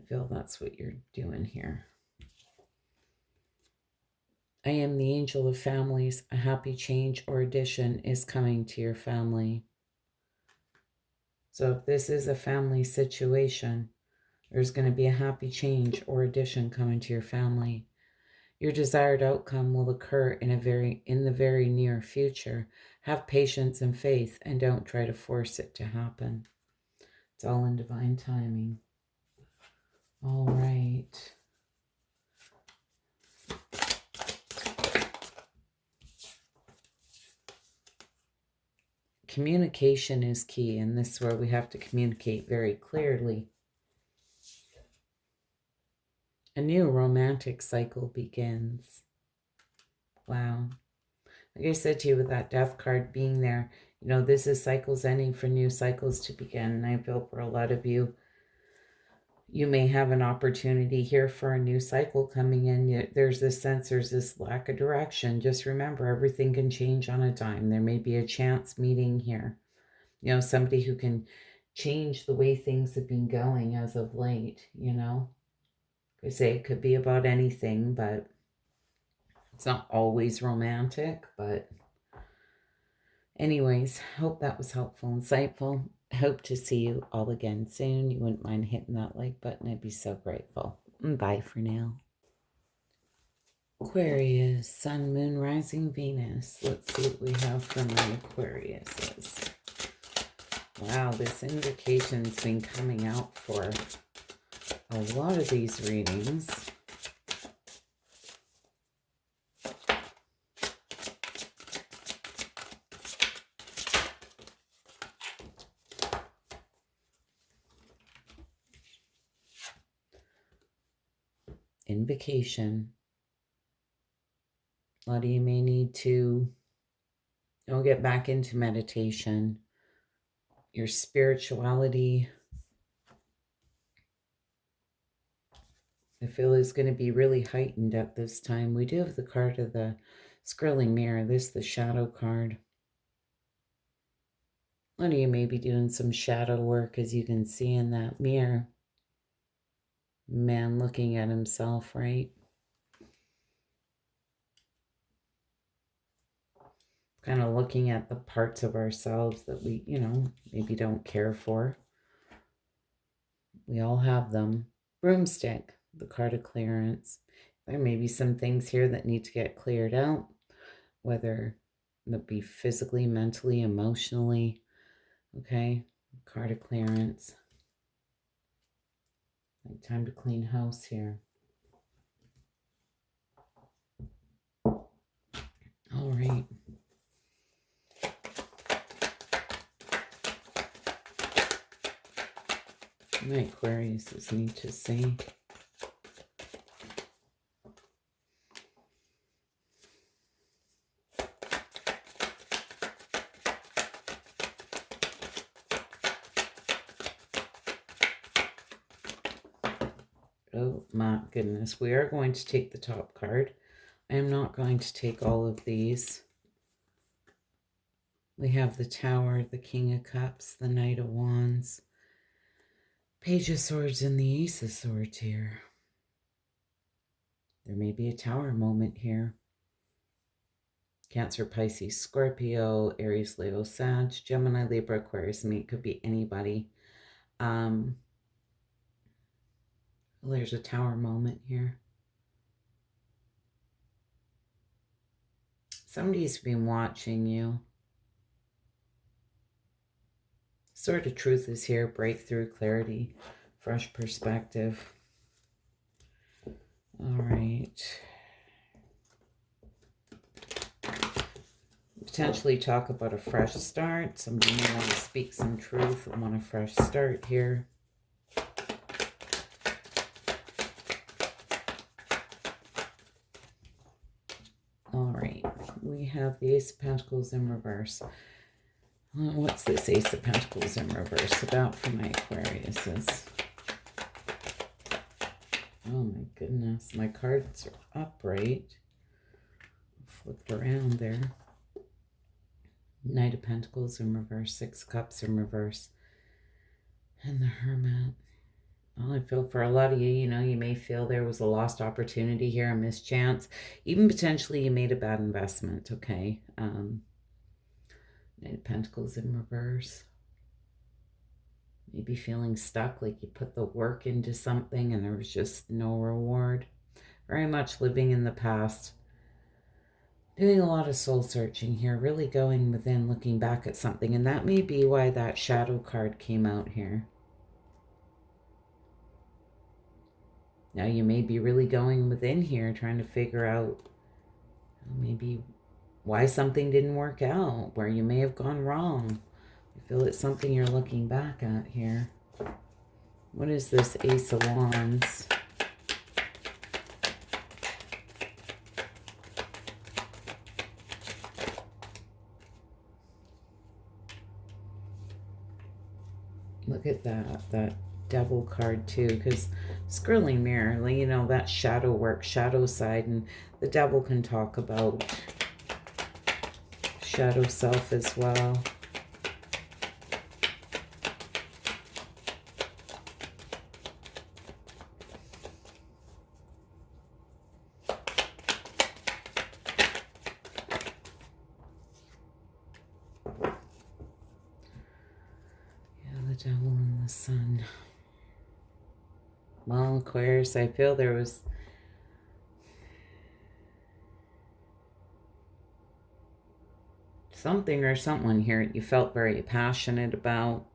I feel that's what you're doing here. I am the angel of families. A happy change or addition is coming to your family. So if this is a family situation, there's going to be a happy change or addition coming to your family. Your desired outcome will occur in the very near future. Have patience and faith and don't try to force it to happen. It's all in divine timing. All right. Communication is key, and this is where we have to communicate very clearly. A new romantic cycle begins. Wow. Like I said to you, with that death card being there, this is cycles ending for new cycles to begin. And I feel for a lot of you, you may have an opportunity here for a new cycle coming in. There's this lack of direction. Just remember, everything can change on a dime. There may be a chance meeting here. Somebody who can change the way things have been going as of late, I say it could be about anything, but it's not always romantic. But anyways, hope that was helpful, insightful. Hope to see you all again soon. You wouldn't mind hitting that like button. I'd be so grateful. Bye for now. Aquarius, Sun, Moon, Rising, Venus. Let's see what we have for my Aquariuses. Wow, this indication's been coming out for a lot of these readings. Invocation. A lot of you may need to get back into meditation. Your spirituality, I feel, is going to be really heightened at this time. We do have the card of the Scrolling Mirror. This is the shadow card. A lot of you may be doing some shadow work, as you can see in that mirror. Man looking at himself, right? Kind of looking at the parts of ourselves that we, maybe don't care for. We all have them. Broomstick, the card of clearance. There may be some things here that need to get cleared out, whether that be physically, mentally, emotionally. Okay, card of clearance. Like time to clean house here. All right. My Aquarius need to see. Oh my goodness. We are going to take the top card. I am not going to take all of these. We have the Tower, the King of Cups, the Knight of Wands, Page of Swords, and the Ace of Swords here. There may be a Tower moment here. Cancer, Pisces, Scorpio, Aries, Leo, Sag, Gemini, Libra, Aquarius. I mean, it could be anybody. There's a Tower moment here. Somebody's been watching you. Sort of truth is here, breakthrough, clarity, fresh perspective. All right. Potentially talk about a fresh start. Somebody may want to speak some truth and want a fresh start here. All right. We have the Ace of Pentacles in reverse. What's this Ace of Pentacles in reverse about for my Aquariuses? Oh my goodness. My cards are upright. Flipped around there. Knight of Pentacles in reverse. Six of Cups in reverse. And the Hermit. Well, I feel for a lot of you, you know, you may feel there was a lost opportunity here, a mischance. Even potentially you made a bad investment, okay? Knight of Pentacles in reverse. Maybe feeling stuck, like you put the work into something and there was just no reward. Very much living in the past. Doing a lot of soul searching here, really going within, looking back at something. And that may be why that shadow card came out here. Now you may be really going within here, trying to figure out maybe why something didn't work out, where you may have gone wrong. I feel it's something you're looking back at here. What is this Ace of Wands? Look at that Devil card too, because Skirling Mirror, you know, that shadow work, shadow side, and the Devil can talk about shadow self as well. Yeah, the Devil and the Sun. Well, Aquarius, I feel there was something or someone here you felt very passionate about.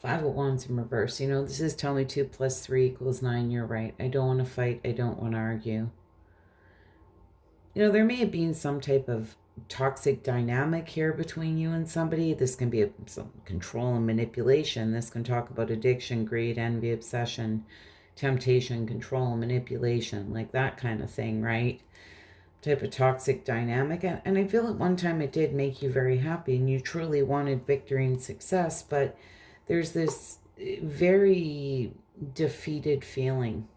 Five of Wands in reverse. You know, this is telling me 2 + 3 = 9. You're right. I don't want to fight. I don't want to argue. You know, there may have been some type of toxic dynamic here between you and somebody. This can be some control and manipulation. This can talk about addiction, greed, envy, obsession, temptation, control, manipulation, like that kind of thing, right? Type of toxic dynamic. And I feel at one time it did make you very happy and you truly wanted victory and success, but there's this very defeated feeling.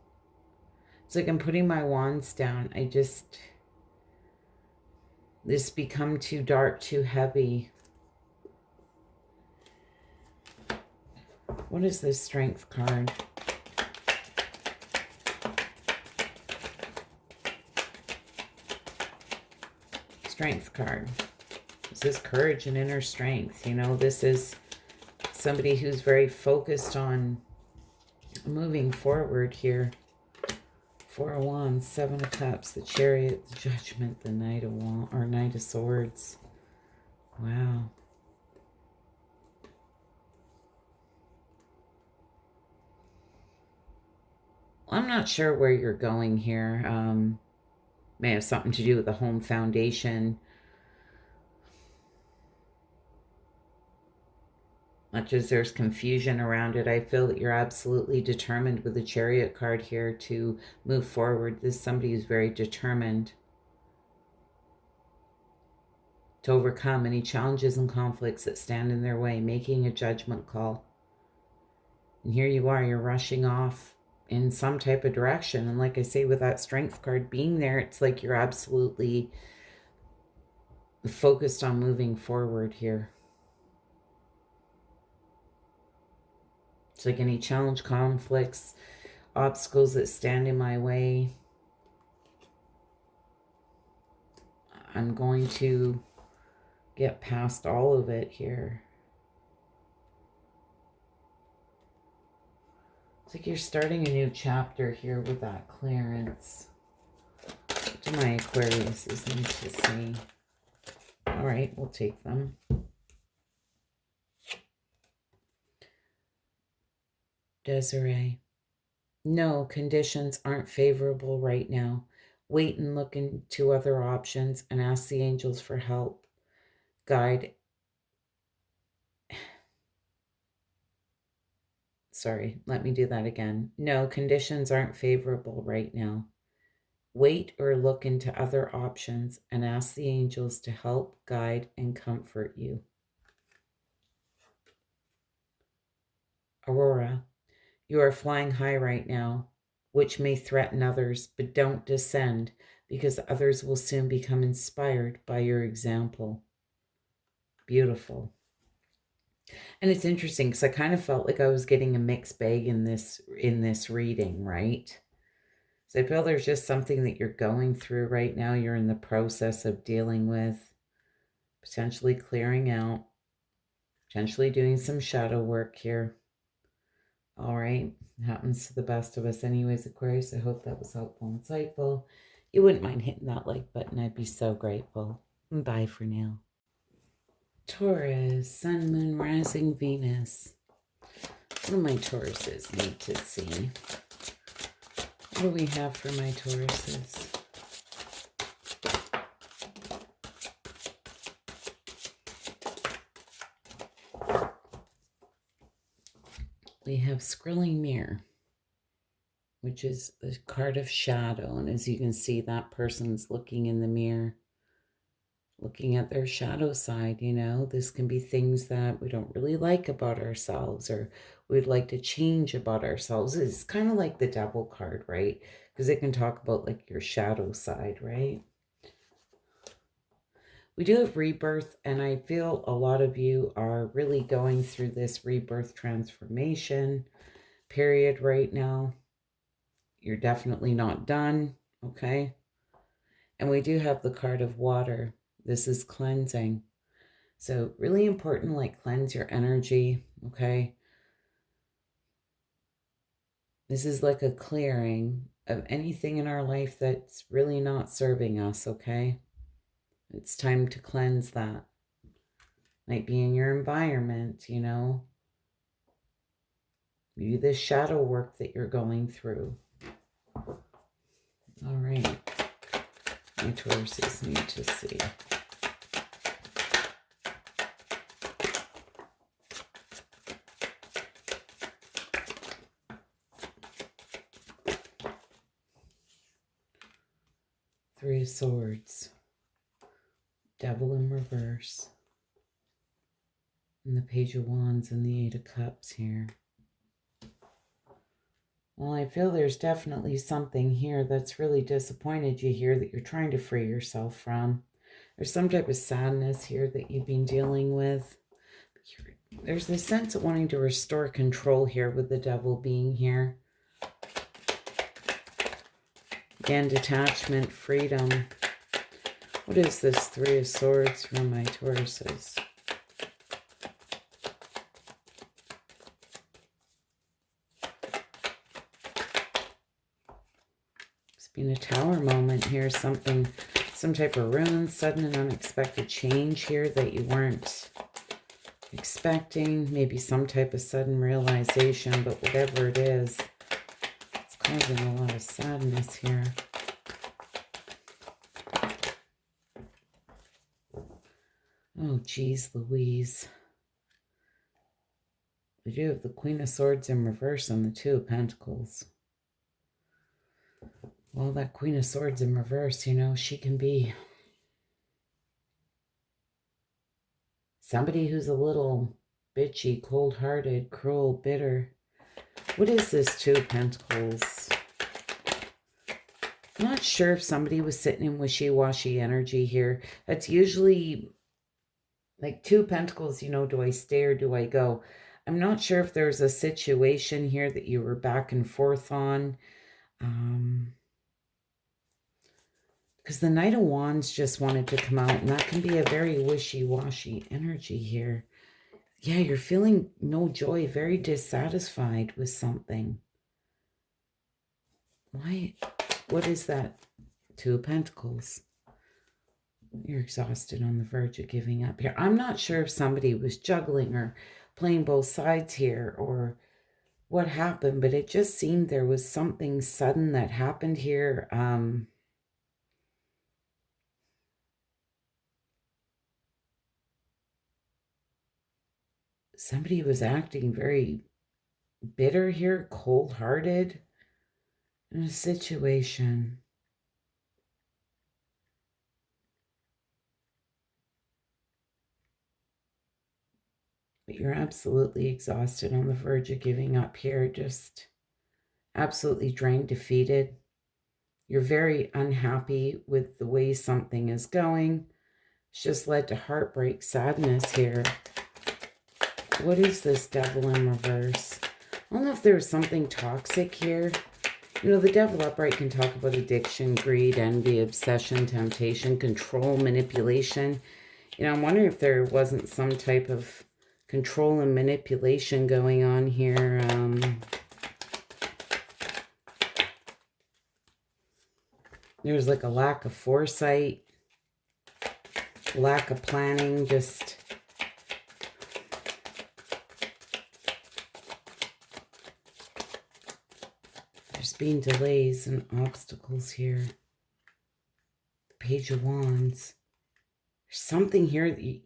It's like I'm putting my wands down. This become too dark, too heavy. What is this Strength card? Strength card. This is courage and inner strength. You know, this is somebody who's very focused on moving forward here. Four of Wands, Seven of Cups, the Chariot, the Judgment, the Knight of Wands, or Knight of Swords. Wow. I'm not sure where you're going here. May have something to do with the home foundation. Much as there's confusion around it, I feel that you're absolutely determined with the Chariot card here to move forward. This is somebody who's very determined to overcome any challenges and conflicts that stand in their way, making a judgment call. And here you are, you're rushing off in some type of direction. And like I say, with that Strength card being there, it's like you're absolutely focused on moving forward here. It's like any challenge, conflicts, obstacles that stand in my way, I'm going to get past all of it here. It's like you're starting a new chapter here with that clearance. What do my Aquariuses need to see? All right, we'll take them. Desiree. No, conditions aren't favorable right now. Wait and look into other options and ask the angels for help. Guide. Sorry, let me do that again. No, conditions aren't favorable right now. Wait or look into other options and ask the angels to help, guide, and comfort you. Aurora. You are flying high right now, which may threaten others, but don't descend because others will soon become inspired by your example. Beautiful. And it's interesting because I kind of felt like I was getting a mixed bag in this reading, right? So I feel there's just something that you're going through right now. You're in the process of dealing with, potentially clearing out, potentially doing some shadow work here. All right. It happens to the best of us anyways, Aquarius. I hope that was helpful and insightful. You wouldn't mind hitting that like button. I'd be so grateful. Bye for now. Taurus, Sun, Moon, Rising, Venus. What do my Tauruses need to see? What do we have for my Tauruses? We have Scrolling Mirror, which is the card of shadow. And as you can see, that person's looking in the mirror, looking at their shadow side. You know, this can be things that we don't really like about ourselves or we'd like to change about ourselves. It's kind of like the Devil card, right? Because it can talk about like your shadow side, right? We do have rebirth, and I feel a lot of you are really going through this rebirth transformation period right now. You're definitely not done, okay? And we do have the card of water. This is cleansing. So really important, like cleanse your energy, okay? This is like a clearing of anything in our life that's really not serving us, okay? It's time to cleanse that. Might be in your environment, you know? Maybe the shadow work that you're going through. All right. My Tauruses need to see. Three of Swords. Devil in reverse. And the Page of Wands and the Eight of Cups here. Well, I feel there's definitely something here that's really disappointed you here that you're trying to free yourself from. There's some type of sadness here that you've been dealing with. There's this sense of wanting to restore control here with the Devil being here. Again, detachment, freedom. What is this Three of Swords for my Tauruses? It's been a Tower moment here. Something, some type of ruin, sudden and unexpected change here that you weren't expecting. Maybe some type of sudden realization, but whatever it is, it's causing a lot of sadness here. Oh, geez, Louise. We do have the Queen of Swords in reverse and the Two of Pentacles. Well, that Queen of Swords in reverse, you know, she can be somebody who's a little bitchy, cold-hearted, cruel, bitter. What is this Two of Pentacles? I'm not sure if somebody was sitting in wishy-washy energy here. That's usually like Two of Pentacles, you know, do I stay or do I go? I'm not sure if there's a situation here that you were back and forth on. Because the Knight of Wands just wanted to come out, and that can be a very wishy-washy energy here. Yeah, you're feeling no joy, very dissatisfied with something. Why? What is that? Two of Pentacles. You're exhausted, on the verge of giving up here. I'm not sure if somebody was juggling or playing both sides here or what happened, but it just seemed there was something sudden that happened here. Somebody was acting very bitter here, cold-hearted in a situation. But you're absolutely exhausted, on the verge of giving up here, just absolutely drained, defeated. You're very unhappy with the way something is going. It's just led to heartbreak, sadness here. What is this Devil in reverse? I don't know if there's something toxic here. You know, the Devil upright can talk about addiction, greed, envy, obsession, temptation, control, manipulation. You know, I'm wondering if there wasn't some type of control and manipulation going on here. There's like a lack of foresight, lack of planning, just... There's been delays and obstacles here. The Page of Wands. There's something here that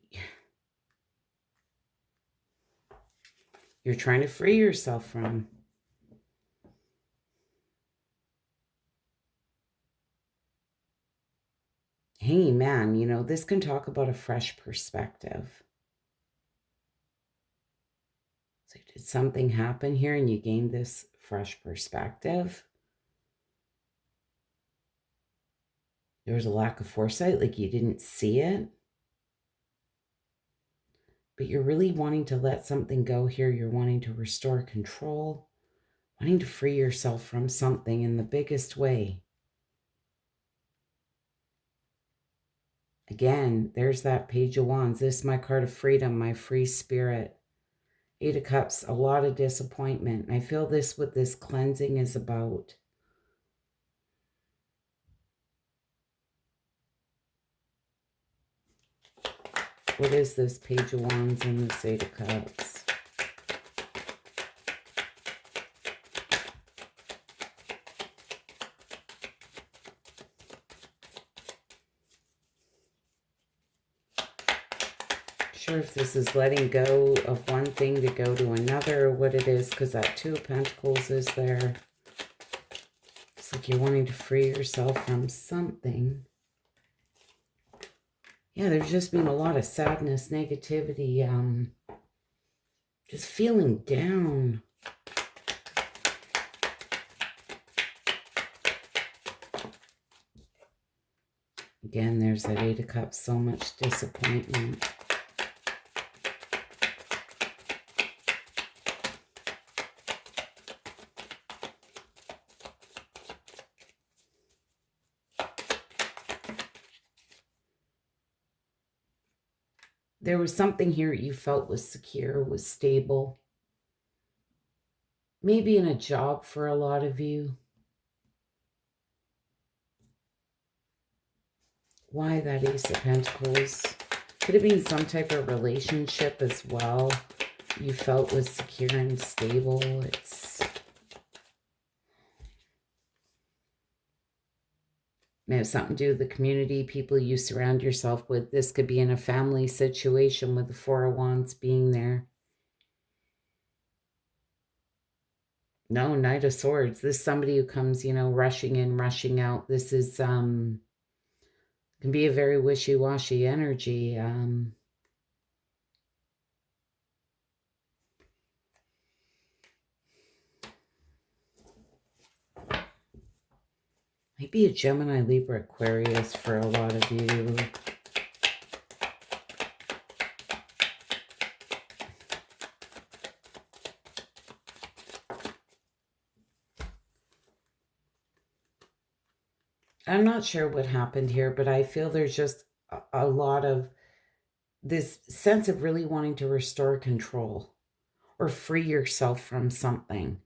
you're trying to free yourself from. Hanging Man, you know, this can talk about a fresh perspective. So did something happen here and you gained this fresh perspective? There was a lack of foresight, like you didn't see it. But you're really wanting to let something go here. You're wanting to restore control, wanting to free yourself from something in the biggest way. Again, there's that Page of Wands. This is my card of freedom, my free spirit. Eight of Cups, a lot of disappointment. I feel this what this cleansing is about. What is this Page of Wands and this Eight of Cups? Sure if this is letting go of one thing to go to another, or what it is, because that Two of Pentacles is there. It's like you're wanting to free yourself from something. Yeah, there's just been a lot of sadness, negativity, just feeling down. Again, there's that Eight of Cups, so much disappointment. There was something here you felt was secure, was stable. Maybe in a job for a lot of you. Why that Ace of Pentacles? Could have been some type of relationship as well. You felt was secure and stable. It's... may have something to do with the community, people you surround yourself with. This could be in a family situation with the Four of Wands being there. No, Knight of Swords. This is somebody who comes, you know, rushing in, rushing out. This is, can be a very wishy-washy energy. Might be a Gemini, Libra, Aquarius for a lot of you. I'm not sure what happened here, but I feel there's just a lot of this sense of really wanting to restore control or free yourself from something.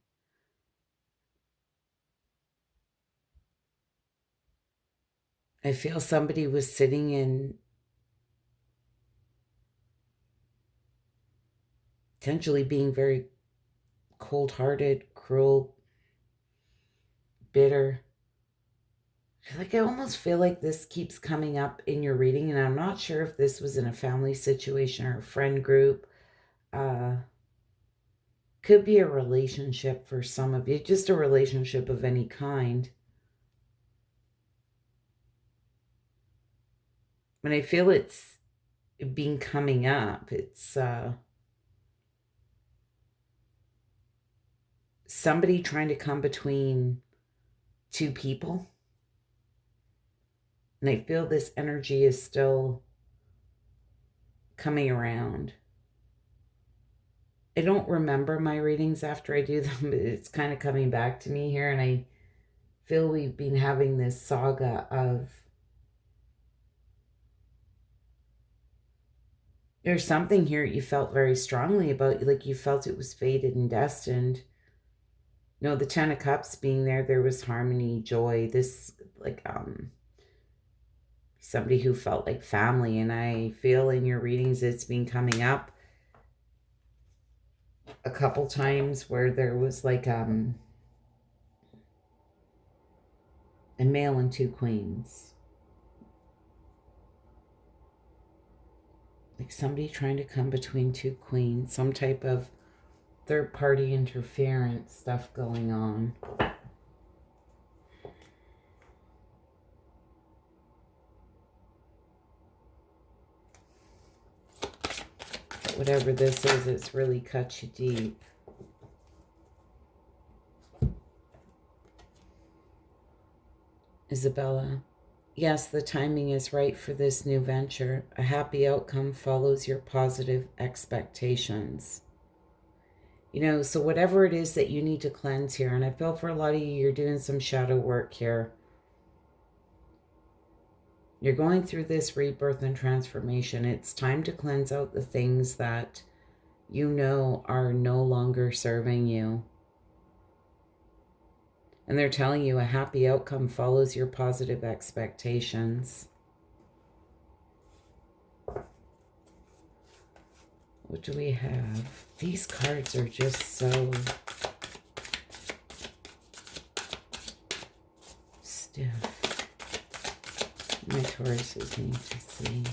I feel somebody was sitting in potentially being very cold-hearted, cruel, bitter. Like, I almost feel like this keeps coming up in your reading, and I'm not sure if this was in a family situation or a friend group. Could be a relationship for some of you, just a relationship of any kind. When I feel it's been coming up, it's somebody trying to come between two people. And I feel this energy is still coming around. I don't remember my readings after I do them, but it's kind of coming back to me here. And I feel we've been having this saga of there's something here you felt very strongly about, like you felt it was fated and destined. You know, the 10 of Cups being there was harmony, joy, this, like, somebody who felt like family. And I feel in your readings it's been coming up a couple times where there was like a male and two queens. Like somebody trying to come between two queens, some type of third party interference stuff going on. But whatever this is, it's really cut you deep. Isabella, yes, the timing is right for this new venture. A happy outcome follows your positive expectations. You know, so whatever it is that you need to cleanse here, and I feel for a lot of you, you're doing some shadow work here. You're going through this rebirth and transformation. It's time to cleanse out the things that you know are no longer serving you. And they're telling you a happy outcome follows your positive expectations. What do we have? These cards are just so stiff. My Tauruses need to see.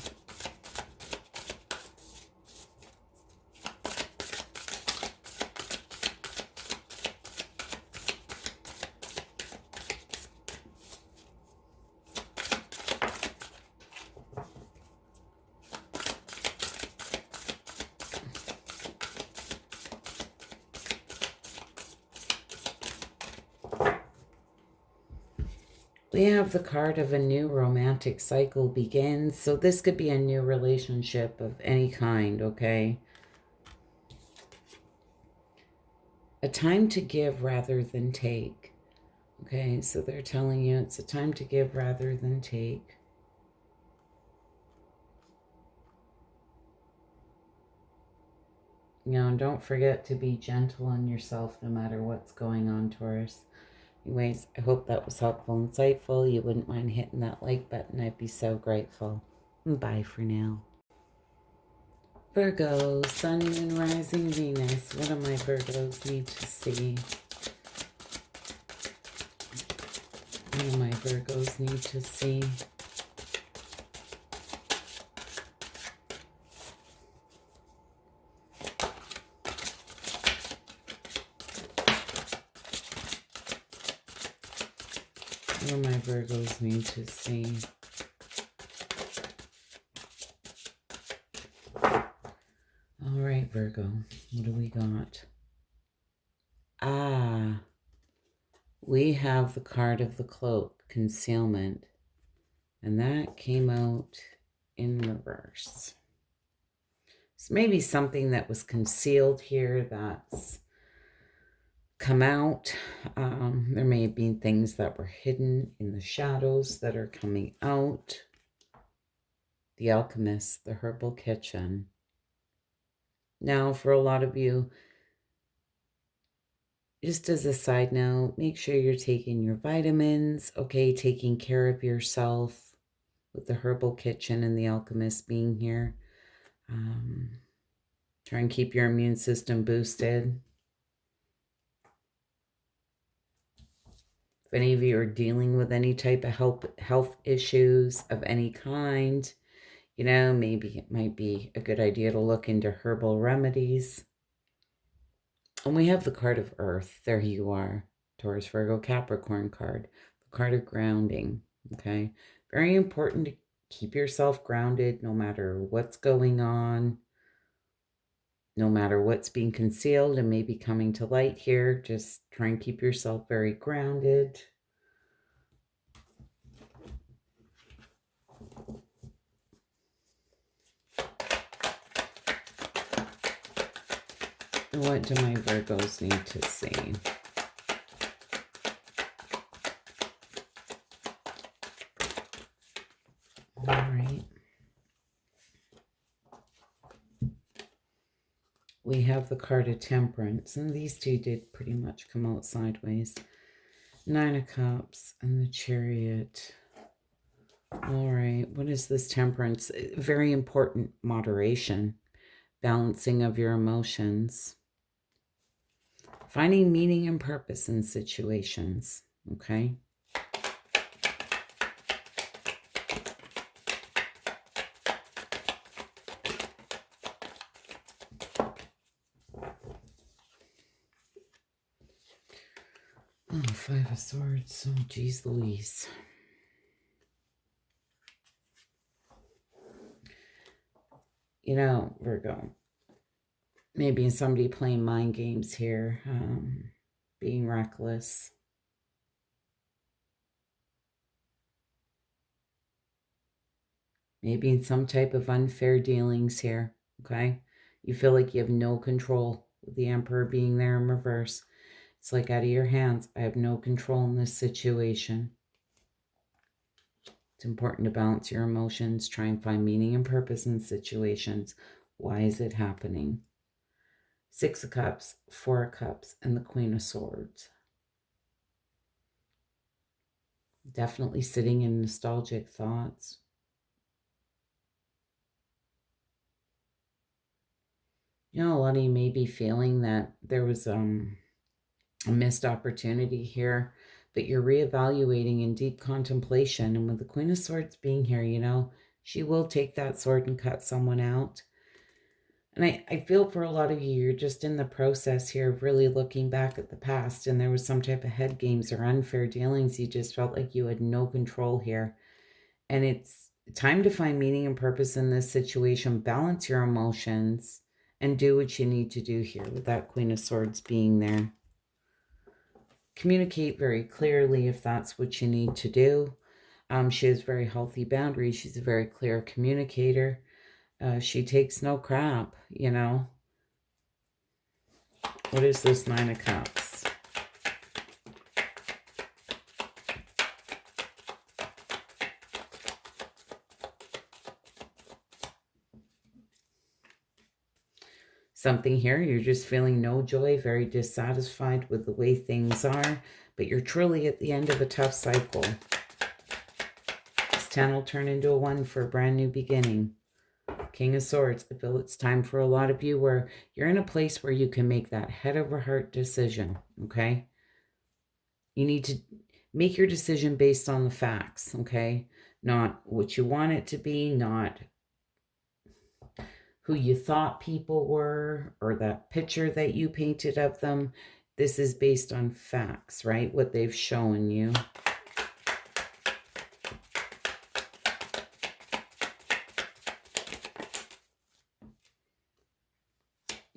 We have the card of a new romantic cycle begins. So this could be a new relationship of any kind, okay? A time to give rather than take. Okay, so they're telling you it's a time to give rather than take. You know, and don't forget to be gentle on yourself no matter what's going on, Taurus. Anyways, I hope that was helpful and insightful. You wouldn't mind hitting that like button. I'd be so grateful. Bye for now. Virgo, Sun, Moon, Rising, Venus. What do my Virgos need to see? What do my Virgos need to see? What do my Virgos need to see? All right, Virgo, what do we got? We have the card of the cloak, concealment, and that came out in reverse. So maybe something that was concealed here that's come out. There may have been things that were hidden in the shadows that are coming out. The Alchemist, the Herbal Kitchen. Now, for a lot of you, just as a side note, make sure you're taking your vitamins, okay, taking care of yourself. with the herbal kitchen and the alchemist being here. Try and keep your immune system boosted. If any of you are dealing with any type of health issues of any kind, you know, maybe it might be a good idea to look into herbal remedies. And we have the card of Earth. There you are. Taurus, Virgo, Capricorn card. The card of grounding. Okay. Very important to keep yourself grounded no matter what's going on, no matter what's being concealed and maybe coming to light here. Just try and keep yourself very grounded. What do my Virgos need to see? All right. We have the card of Temperance, and these two did pretty much come out sideways. Nine of Cups and the Chariot. All right, what is this Temperance? Very important, moderation, balancing of your emotions, finding meaning and purpose in situations, okay? Oh, Five of Swords. Oh, geez Louise. You know, Virgo, maybe somebody playing mind games here, being reckless. Maybe in some type of unfair dealings here, okay? You feel like you have no control with the Emperor being there in reverse. It's like out of your hands. I have no control in this situation. It's important to balance your emotions, try and find meaning and purpose in situations. Why is it happening? Six of Cups, Four of Cups, and the Queen of Swords. Definitely sitting in nostalgic thoughts. You know, a lot of you may be feeling that there was a missed opportunity here, but you're reevaluating in deep contemplation. And with the Queen of Swords being here, you know, she will take that sword and cut someone out. And I feel for a lot of you, you're just in the process here of really looking back at the past, and there was some type of head games or unfair dealings. You just felt like you had no control here. And it's time to find meaning and purpose in this situation, balance your emotions, and do what you need to do here with that Queen of Swords being there. Communicate very clearly if that's what you need to do. She has very healthy boundaries. She's a very clear communicator. She takes no crap, you know. What is this Nine of Cups? Something here, you're just feeling no joy, very dissatisfied with the way things are, but you're truly at the end of a tough cycle. This 10 will turn into a 1 for a brand new beginning. King of Swords. I feel it's time for a lot of you where you're in a place where you can make that head over heart decision, okay? You need to make your decision based on the facts, okay? Not what you want it to be, not who you thought people were or that picture that you painted of them. This is based on facts, right? What they've shown you.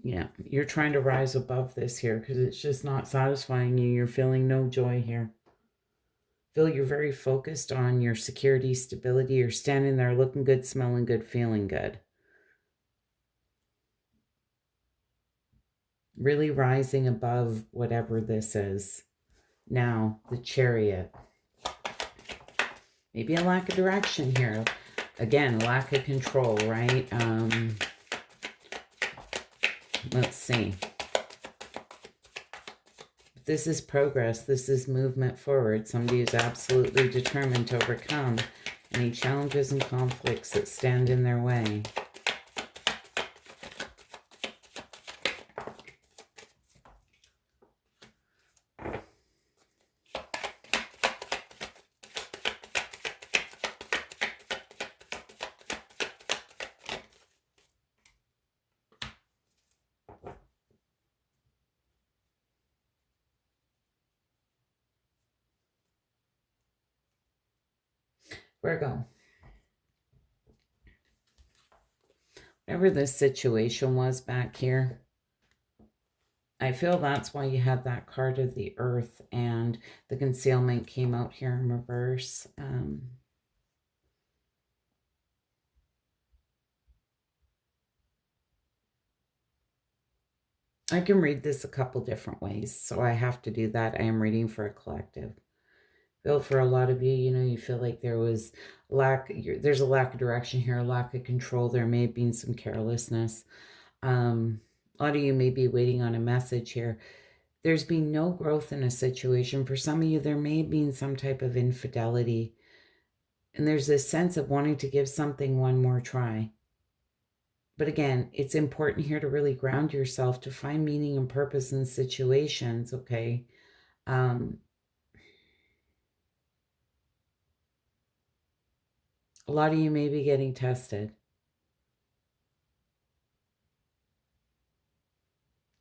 Yeah, you're trying to rise above this here because it's just not satisfying you. You're feeling no joy here. Feel you're very focused on your security, stability. You're standing there looking good, smelling good, feeling good. Really rising above whatever this is. Now, the Chariot. Maybe a lack of direction here. Again, lack of control, right? Let's see. This is progress. This is movement forward. Somebody is absolutely determined to overcome Any challenges and conflicts that stand in their way. Virgo. Whatever this situation was back here, I feel that's why you had that card of the Earth and the concealment came out here in reverse. I can read this a couple different ways, so I have to do that. I am reading for a collective. Feel for a lot of you, you feel like there was there's a lack of direction here, a lack of control. There may have been some carelessness. A lot of you may be waiting on a message here. There's been no growth in a situation. For some of you, there may have been some type of infidelity. And there's this sense of wanting to give something one more try. But again, it's important here to really ground yourself, to find meaning and purpose in situations, okay? A lot of you may be getting tested.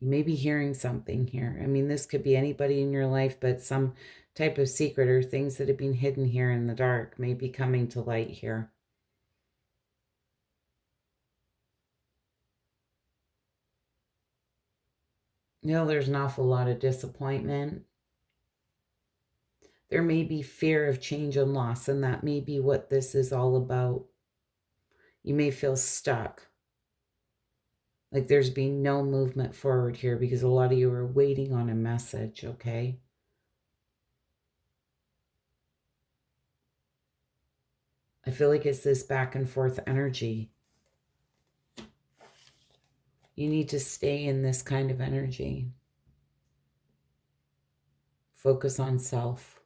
You may be hearing something here. I mean, this could be anybody in your life, but some type of secret or things that have been hidden here in the dark may be coming to light here. There's an awful lot of disappointment. There may be fear of change and loss, and that may be what this is all about. You may feel stuck. Like there's been no movement forward here because a lot of you are waiting on a message, okay? I feel like it's this back and forth energy. You need to stay in this kind of energy. Focus on self.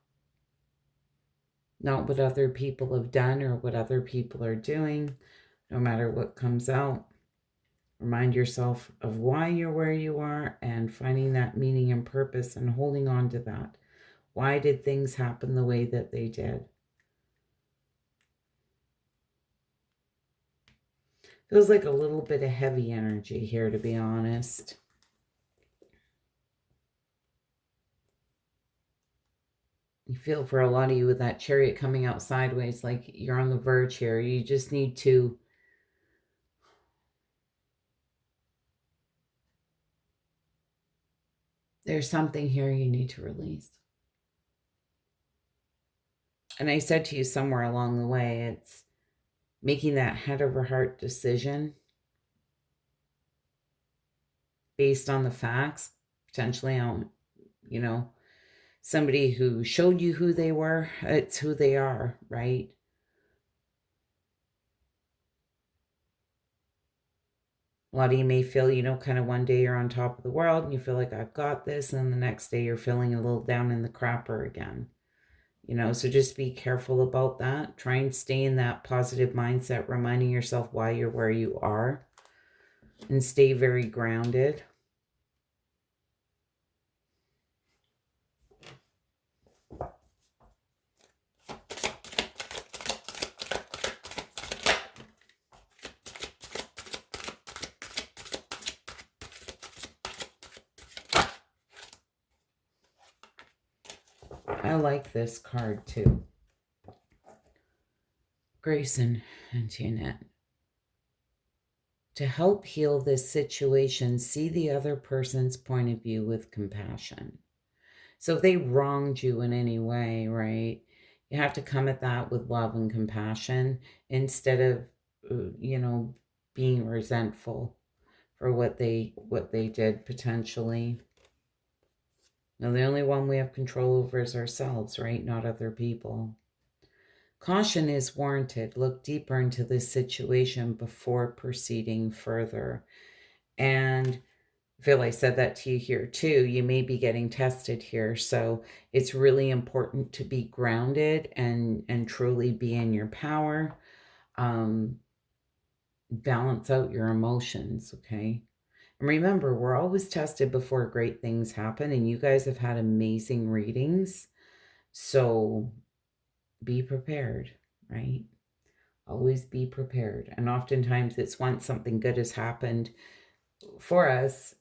Not what other people have done or what other people are doing, no matter what comes out. Remind yourself of why you're where you are and finding that meaning and purpose and holding on to that. Why did things happen the way that they did? Feels like a little bit of heavy energy here, to be honest. You feel for a lot of you with that chariot coming out sideways, like you're on the verge here. You just need to there's something here you need to release. And I said to you somewhere along the way, it's making that head over heart decision based on the facts, potentially on, somebody who showed you who they were. It's who they are, right? A lot of you may feel, kind of one day you're on top of the world and you feel like I've got this, and the next day you're feeling a little down in the crapper again. So just be careful about that. Try and stay in that positive mindset, reminding yourself why you're where you are, and stay very grounded. I like this card too. Grace and Antoinette. To help heal this situation, see the other person's point of view with compassion. So if they wronged you in any way, right, you have to come at that with love and compassion instead of, being resentful for what they did potentially. Now, the only one we have control over is ourselves, right? Not other people. Caution is warranted. Look deeper into this situation before proceeding further. And I feel I said that to you here too. You may be getting tested here. So it's really important to be grounded and truly be in your power. Balance out your emotions, okay? And remember, we're always tested before great things happen, and you guys have had amazing readings. So be prepared, right? Always be prepared. And oftentimes it's once something good has happened for us,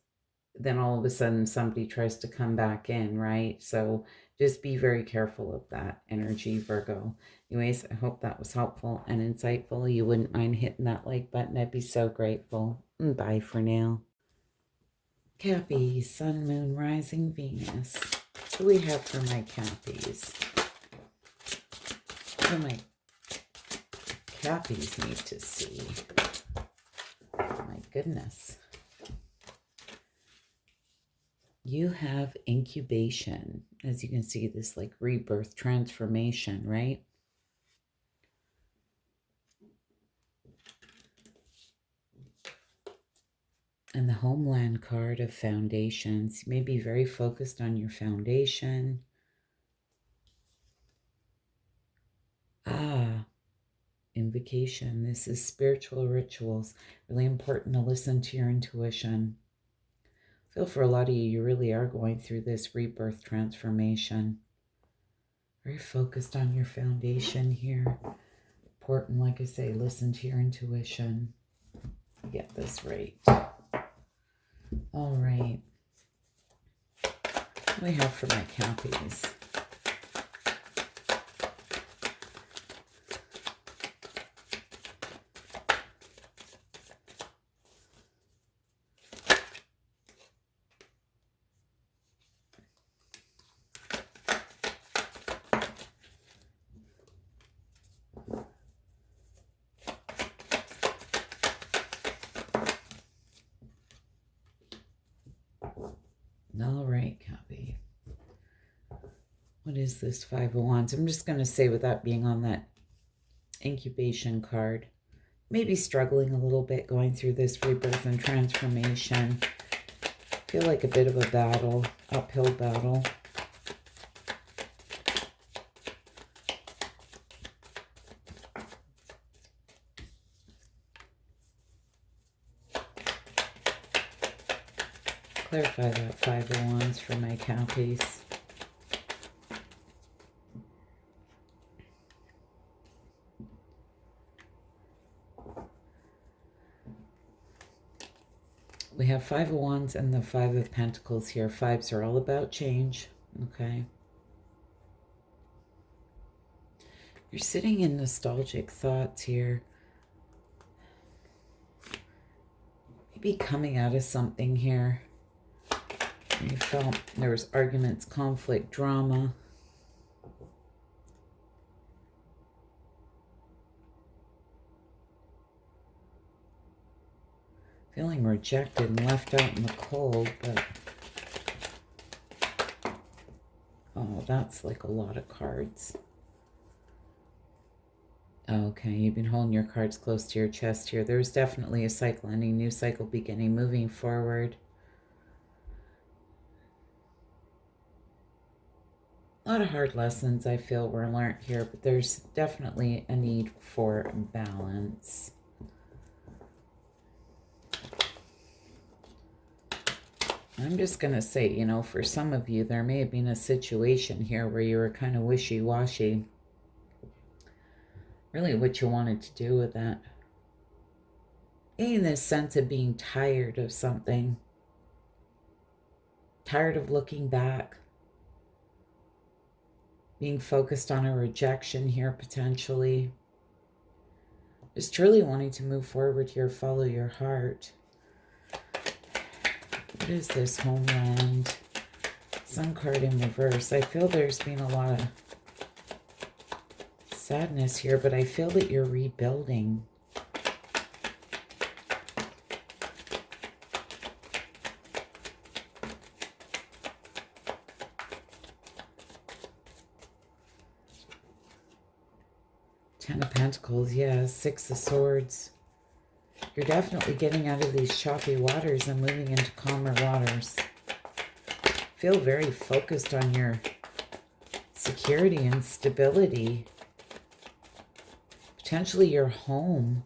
then all of a sudden somebody tries to come back in, right? So just be very careful of that energy, Virgo. Anyways, I hope that was helpful and insightful. You wouldn't mind hitting that like button. I'd be so grateful. Bye for now. Cappy, Sun, Moon, Rising, Venus. What do we have for my Cappies? What do my Cappies need to see? Oh my goodness. You have incubation. As you can see, this like rebirth, transformation, right? And the Homeland card of foundations. You may be very focused on your foundation. Invocation. This is spiritual rituals. Really important to listen to your intuition. I feel for a lot of you, you really are going through this rebirth transformation. Very focused on your foundation here. Important, like I say, listen to your intuition. Get this right. All right. What do we have for my Cappies? All right, Cappy. What is this Five of Wands? I'm just going to say, without being on that incubation card, maybe struggling a little bit going through this rebirth and transformation. Feel like a bit of a battle, uphill battle. Clarify that Five of Wands for my Cappies. We have Five of Wands and the Five of Pentacles here. Fives are all about change, okay? You're sitting in nostalgic thoughts here. Maybe coming out of something here. You felt there was arguments, conflict, drama. Feeling rejected and left out in the cold, but oh, that's like a lot of cards. Okay, you've been holding your cards close to your chest here. There's definitely a cycle ending, new cycle beginning, moving forward. A lot of hard lessons I feel were learned here, but there's definitely a need for balance. I'm just going to say, you know, for some of you, there may have been a situation here where you were kind of wishy-washy. Really what you wanted to do with that. Getting this sense of being tired of something. Tired of looking back. Being focused on a rejection here, potentially. Just truly wanting to move forward here, follow your heart. What is this Homeland? Sun card in reverse. I feel there's been a lot of sadness here, but I feel that you're rebuilding. Ten of Pentacles, yeah. Six of Swords. You're definitely getting out of these choppy waters and moving into calmer waters. Feel very focused on your security and stability. Potentially your home,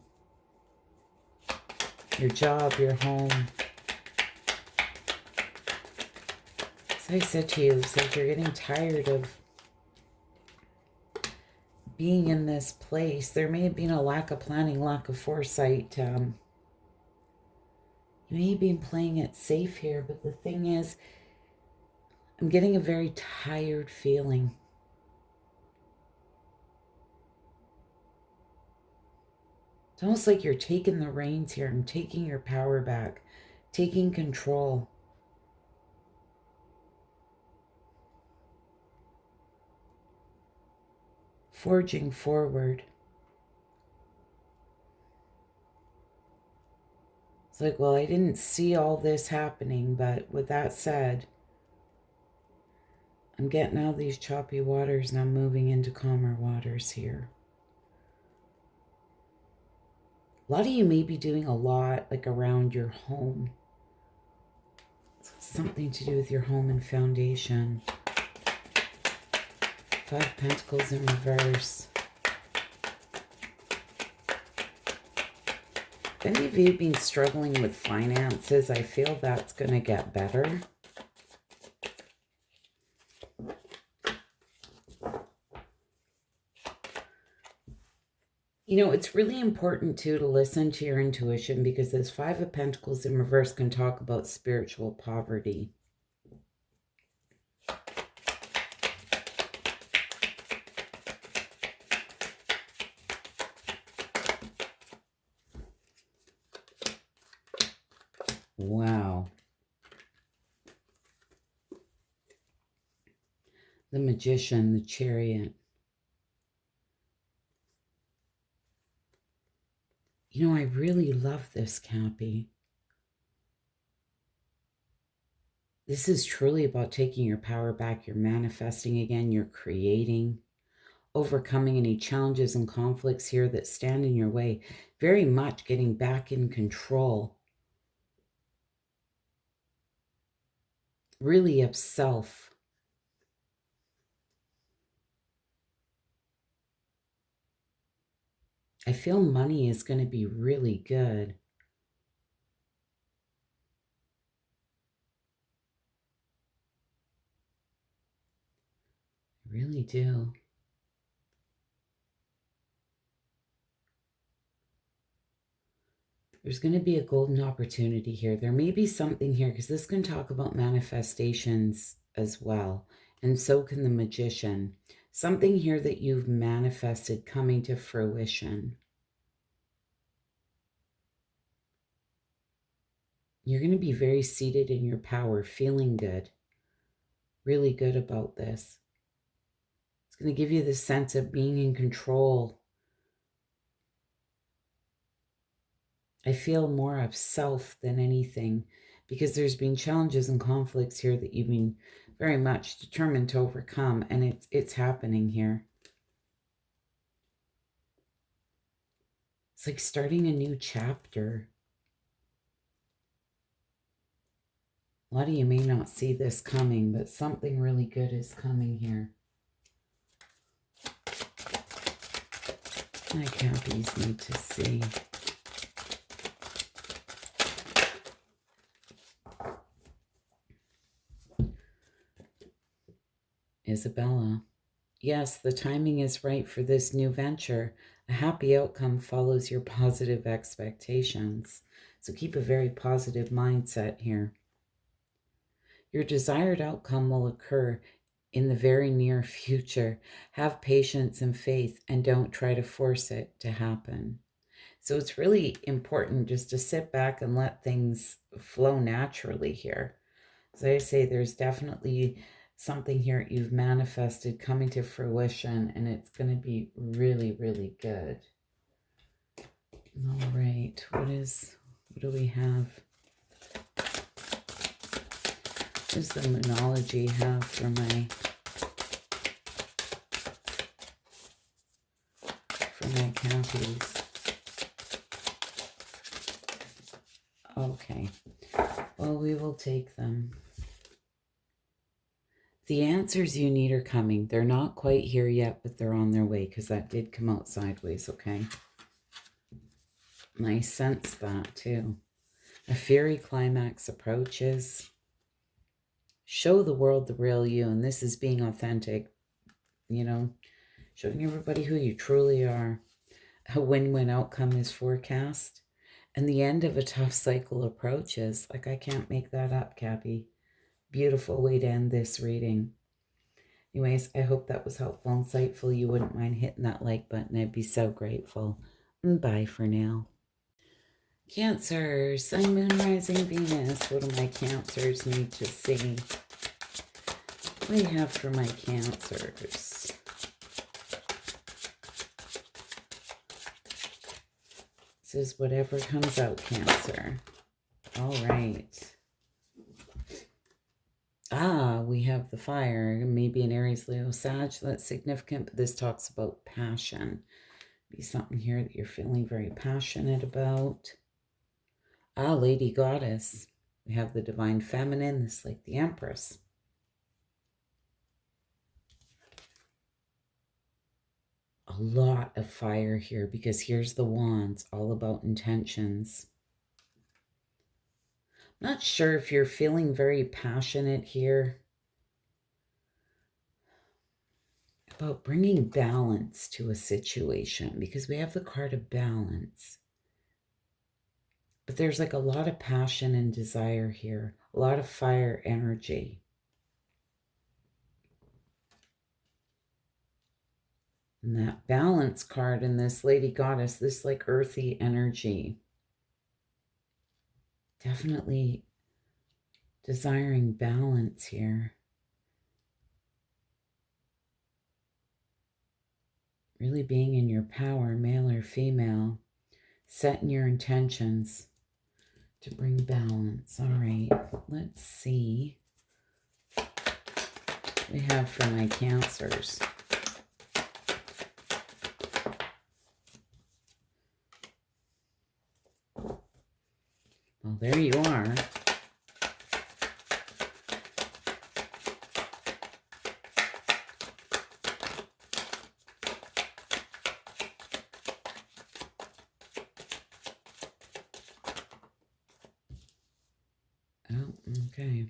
your job, your home. As I said to you, it's like you're getting tired of being in this place. There may have been a lack of planning, lack of foresight. You may have been playing it safe here, but the thing is, I'm getting a very tired feeling. It's almost like you're taking the reins here and taking your power back, taking control. Forging forward. It's like, well, I didn't see all this happening, but with that said, I'm getting out of these choppy waters and I'm moving into calmer waters here. A lot of you may be doing a lot like around your home. Something to do with your home and foundation. 5 Pentacles in reverse. If any of you have been struggling with finances, I feel that's going to get better. You know, it's really important, too, to listen to your intuition, because this 5 of Pentacles in reverse can talk about spiritual poverty. Wow. The Magician, the Chariot. You know, I really love this, Cappy. This is truly about taking your power back. You're manifesting again. You're creating, overcoming any challenges and conflicts here that stand in your way. Very much getting back in control. Really of self. I feel money is going to be really good. I really do. There's going to be a golden opportunity here. There may be something here, because this can talk about manifestations as well. And so can the Magician. Something here that you've manifested coming to fruition. You're going to be very seated in your power, feeling good. Really good about this. It's going to give you the sense of being in control. I feel more of self than anything, because there's been challenges and conflicts here that you've been very much determined to overcome, and it's happening here. It's like starting a new chapter. A lot of you may not see this coming, but something really good is coming here. My Cappies need to see. Isabella. Yes, the timing is right for this new venture. A happy outcome follows your positive expectations. So keep a very positive mindset here. Your desired outcome will occur in the very near future. Have patience and faith, and don't try to force it to happen. So it's really important just to sit back and let things flow naturally here. As I say, there's definitely something here you've manifested coming to fruition, and it's going to be really, really good. All right, what do we have? What does the Moonology have for my Cappies? Okay. Well, we will take them. The answers you need are coming. They're not quite here yet, but they're on their way because that did come out sideways, okay? And I sense that too. A fiery climax approaches. Show the world the real you, and this is being authentic, you know, showing everybody who you truly are. A win-win outcome is forecast, and the end of a tough cycle approaches. Like, I can't make that up, Cappy. Beautiful way to end this reading. Anyways, I hope that was helpful, insightful. You wouldn't mind hitting that like button. I'd be so grateful. Bye for now. Cancer, Sun, Moon, Rising, Venus. What do my Cancers need to see? What do you have for my Cancers? This is whatever comes out, Cancer. All right. We have the fire. Maybe an Aries, Leo, Sag. That's significant, but this talks about passion. Be something here that you're feeling very passionate about. Lady Goddess. We have the Divine Feminine. This is like the Empress. A lot of fire here because here's the Wands, all about intentions. Not sure if you're feeling very passionate here about bringing balance to a situation, because we have the card of balance. But there's like a lot of passion and desire here, a lot of fire energy. And that balance card in this Lady Goddess, this like earthy energy. Definitely desiring balance here. Really being in your power, male or female. Setting your intentions to bring balance. All right, let's see what we have for my Cancers. Well, there you are. Oh, okay.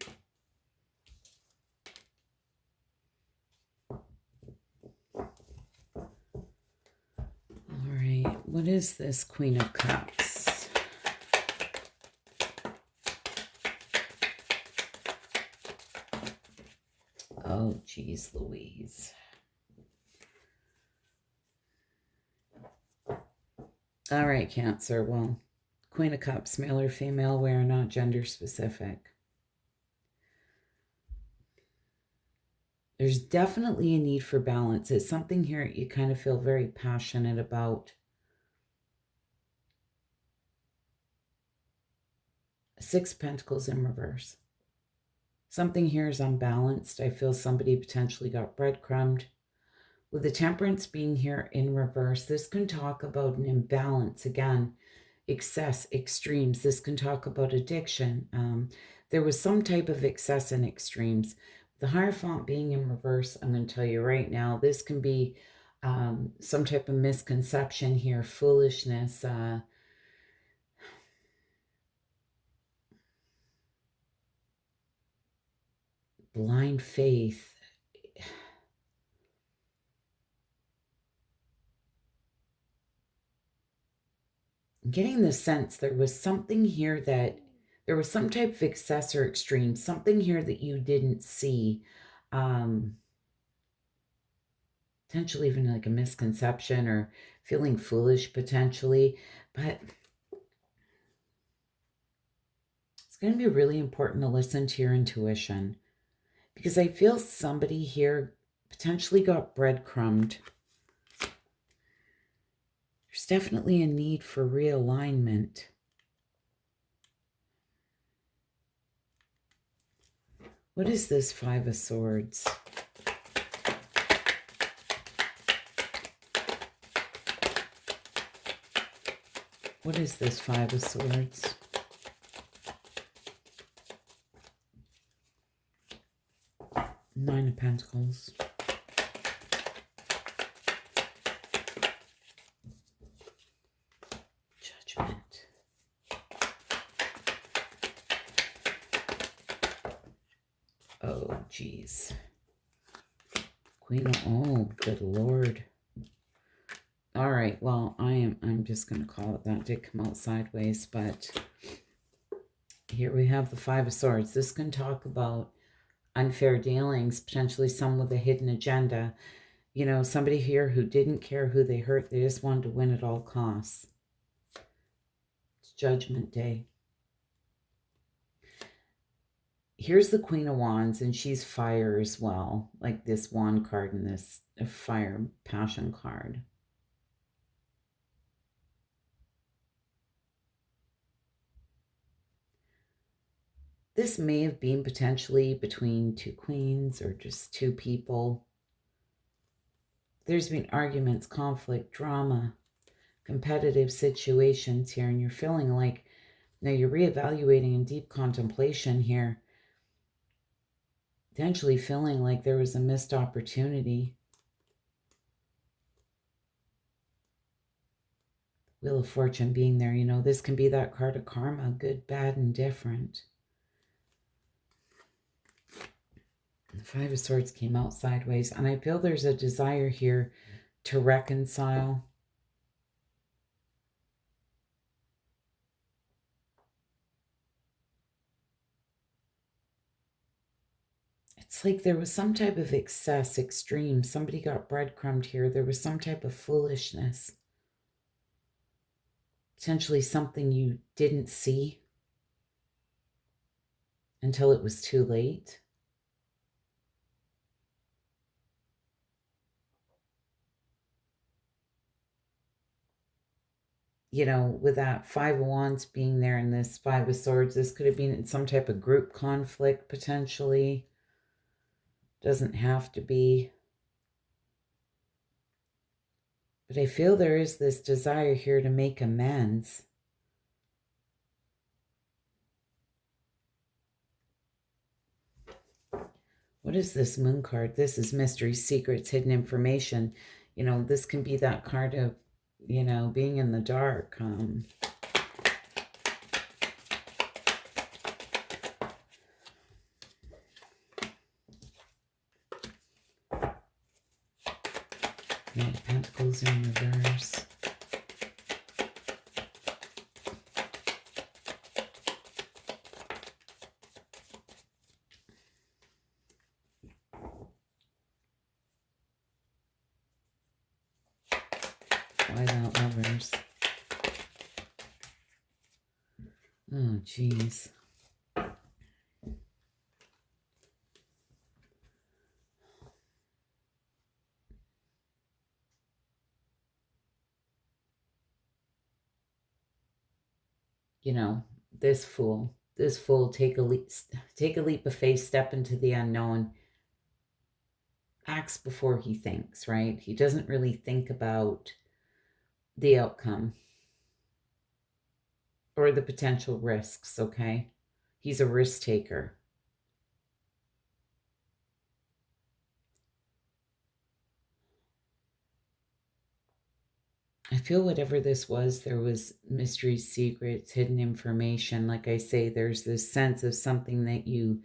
All right, what is this Queen of Cups? Oh, geez Louise. All right, Cancer. Well, Queen of Cups, male or female, we are not gender specific. There's definitely a need for balance. It's something here you kind of feel very passionate about. Six of Pentacles in reverse. Something here is unbalanced. I feel somebody potentially got breadcrumbed. With the Temperance being here in reverse, this can talk about an imbalance. Again, excess, extremes. This can talk about addiction. There was some type of excess and extremes. The Hierophant being in reverse, I'm going to tell you right now, this can be some type of misconception here, foolishness, blind faith. I'm getting the sense there was something here that there was some type of excess or extreme, something here that you didn't see. Potentially even like a misconception or feeling foolish potentially. But it's going to be really important to listen to your intuition, because I feel somebody here potentially got breadcrumbed. There's definitely a need for realignment. What is this Five of Swords? What is this Five of Swords? Nine of Pentacles. Judgment. Oh, geez. Queen of, oh, good Lord. All right, well, I'm just going to call it that. It did come out sideways, but here we have the Five of Swords. This can talk about unfair dealings, potentially some with a hidden agenda. You know, somebody here who didn't care who they hurt. They just wanted to win at all costs. It's Judgment Day. Here's the Queen of Wands, and she's fire as well. Like this wand card and this fire passion card. This may have been potentially between two queens or just two people. There's been arguments, conflict, drama, competitive situations here, and you're feeling like, now you're reevaluating in deep contemplation here, potentially feeling like there was a missed opportunity. Wheel of Fortune being there, you know, this can be that card of karma, good, bad, and different. The Five of Swords came out sideways, and I feel there's a desire here to reconcile. It's like there was some type of excess, extreme. Somebody got breadcrumbed here. There was some type of foolishness. Potentially something you didn't see until it was too late. You know, with that Five of Wands being there and this Five of Swords, this could have been some type of group conflict potentially. Doesn't have to be. But I feel there is this desire here to make amends. What is this Moon card? This is mystery, secrets, hidden information. You know, this can be that card of, you know, being in the dark. Knight of Pentacles in reverse. Without Lovers. Oh, geez. You know, this fool, take a leap of faith, step into the unknown, acts before he thinks, right? He doesn't really think about the outcome or the potential risks, okay? He's a risk taker. I feel whatever this was, there was mysteries, secrets, hidden information. Like I say, there's this sense of something that you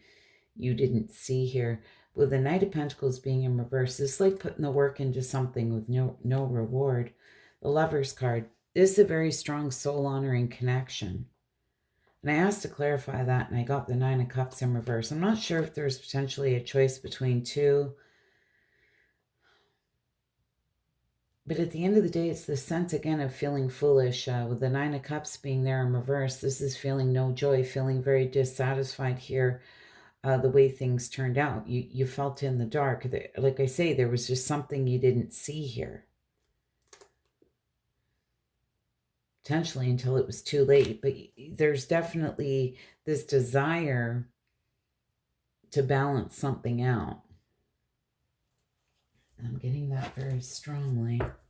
didn't see here. With the Knight of Pentacles being in reverse, it's like putting the work into something with no reward. The Lover's card, this is a very strong soul-honoring connection. And I asked to clarify that, and I got the Nine of Cups in reverse. I'm not sure if there's potentially a choice between two. But at the end of the day, it's the sense, again, of feeling foolish. With the Nine of Cups being there in reverse, this is feeling no joy, feeling very dissatisfied here, the way things turned out. You felt in the dark. Like I say, there was just something you didn't see here. Potentially until it was too late. But there's definitely this desire to balance something out. I'm getting that very strongly. What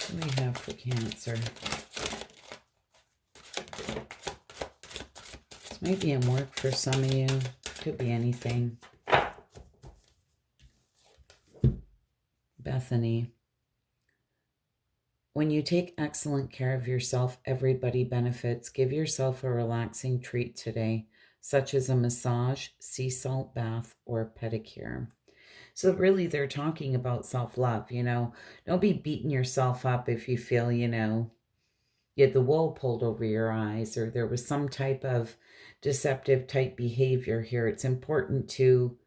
do we have for Cancer? It's Maybe in work for some of you. Could be anything. Bethany. When you take excellent care of yourself, everybody benefits. Give yourself a relaxing treat today, such as a massage, sea salt bath, or pedicure. So really, they're talking about self-love, you know. Don't be beating yourself up if you feel, you know, you had the wool pulled over your eyes or there was some type of deceptive type behavior here. It's important to,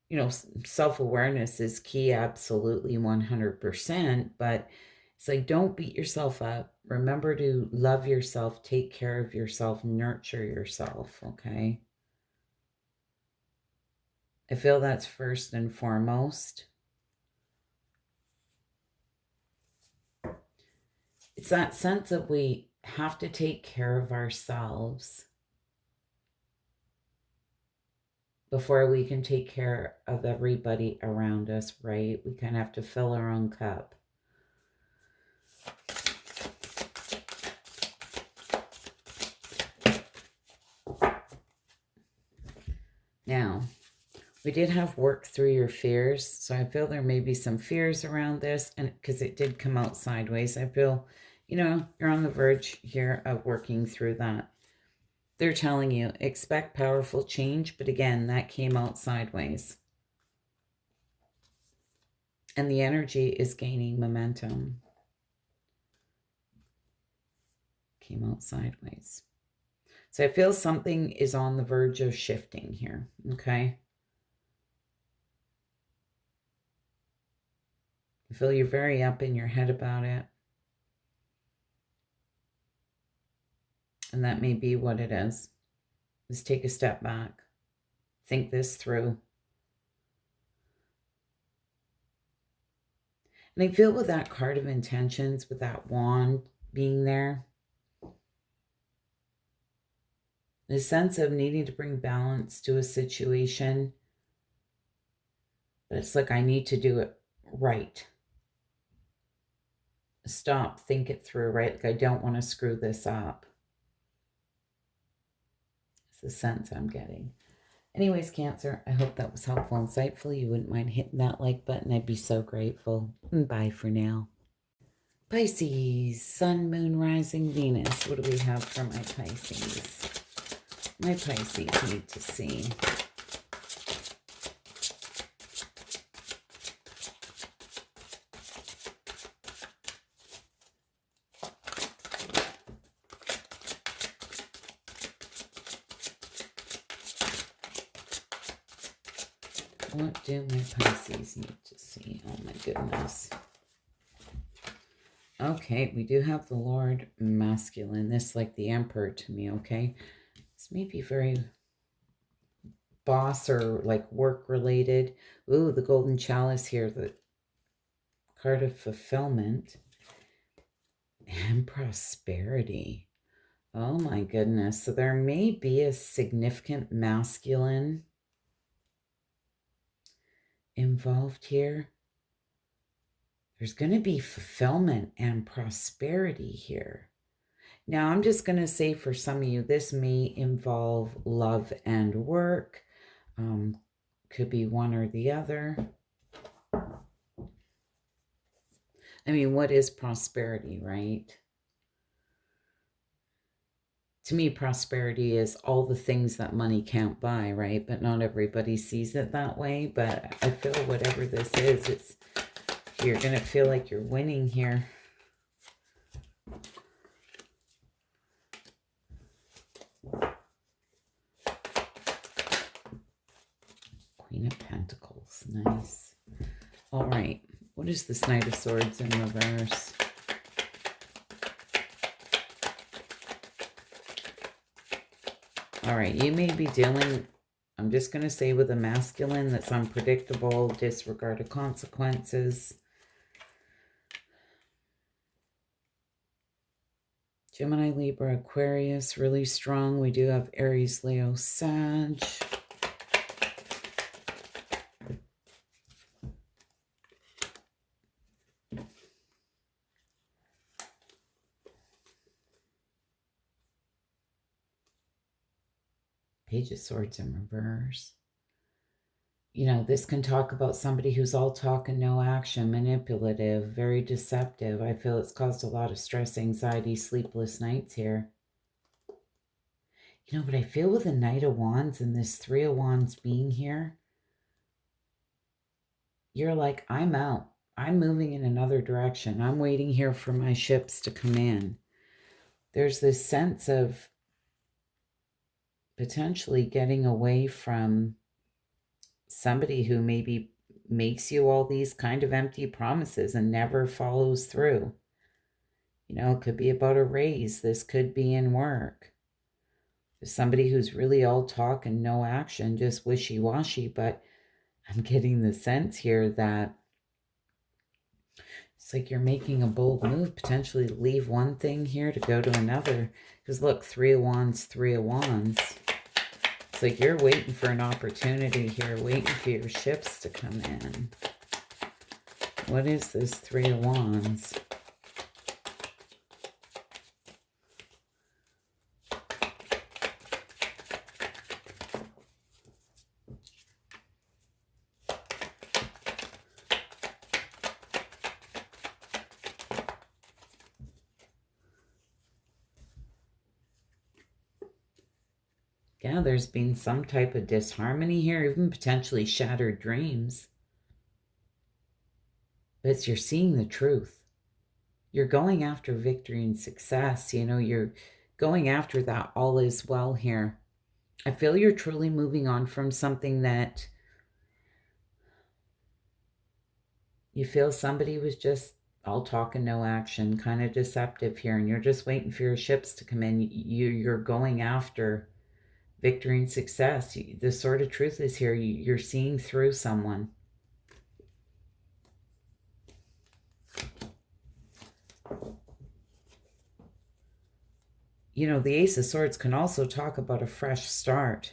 you know, self-awareness is key, absolutely 100%, but it's like, don't beat yourself up. Remember to love yourself, take care of yourself, nurture yourself, okay? I feel that's first and foremost. It's that sense that we have to take care of ourselves before we can take care of everybody around us, right? We kind of have to fill our own cup. Now, we did have work through your fears, so I feel there may be some fears around this, and because it did come out sideways, I feel, you know, you're on the verge here of working through that. They're telling you, expect powerful change, but again, that came out sideways. And the energy is gaining momentum. Came out sideways. So I feel something is on the verge of shifting here, okay? I feel you're very up in your head about it. And that may be what it is. Just take a step back. Think this through. And I feel with that card of intentions, with that wand being there, the sense of needing to bring balance to a situation. But it's like, I need to do it right. Stop, think it through, right? Like, I don't want to screw this up. It's the sense I'm getting. Anyways, Cancer, I hope that was helpful and insightful. You wouldn't mind hitting that like button. I'd be so grateful. Bye for now. Pisces, Sun, Moon, Rising, Venus. What do we have for my Pisces? My Pisces need to see. What do my Pisces need to see? Oh my goodness. Okay, we do have the Lord masculine. This like the Emperor to me, okay? This may be very boss or like work related. Ooh, the golden chalice here, the card of fulfillment and prosperity. Oh my goodness. So there may be a significant masculine involved here. There's going to be fulfillment and prosperity here. Now, I'm just going to say for some of you, this may involve love and work. Could be one or the other. I mean, what is prosperity, right? To me, prosperity is all the things that money can't buy, right? But not everybody sees it that way. But I feel whatever this is, it's you're going to feel like you're winning here. Queen of Pentacles. Nice. All right. What is this Knight of Swords in reverse? All right. You may be dealing, I'm just going to say, with a masculine that's unpredictable, disregarded consequences. Gemini, Libra, Aquarius, really strong. We do have Aries, Leo, Sag. Page of Swords in reverse. This can talk about somebody who's all talk and no action, manipulative, very deceptive. I feel it's caused a lot of stress, anxiety, sleepless nights here. But I feel with the Knight of Wands and this Three of Wands being here, you're like, I'm out. I'm moving in another direction. I'm waiting here for my ships to come in. There's this sense of potentially getting away from somebody who maybe makes you all these kind of empty promises and never follows through. It could be about a raise. This could be in work. There's somebody who's really all talk and no action, just wishy-washy, but I'm getting the sense here that it's like you're making a bold move, potentially leave one thing here to go to another. Because look, Three of Wands, Three of Wands. It's like you're waiting for an opportunity here, waiting for your ships to come in. What is this Three of Wands? Yeah, there's been some type of disharmony here, even potentially shattered dreams. But you're seeing the truth. You're going after victory and success. You're going after that all is well here. I feel you're truly moving on from something that you feel somebody was just all talk and no action, kind of deceptive here, and you're just waiting for your ships to come in. You're going after victory and success. The sort of truth is here. You're seeing through someone. The Ace of Swords can also talk about a fresh start.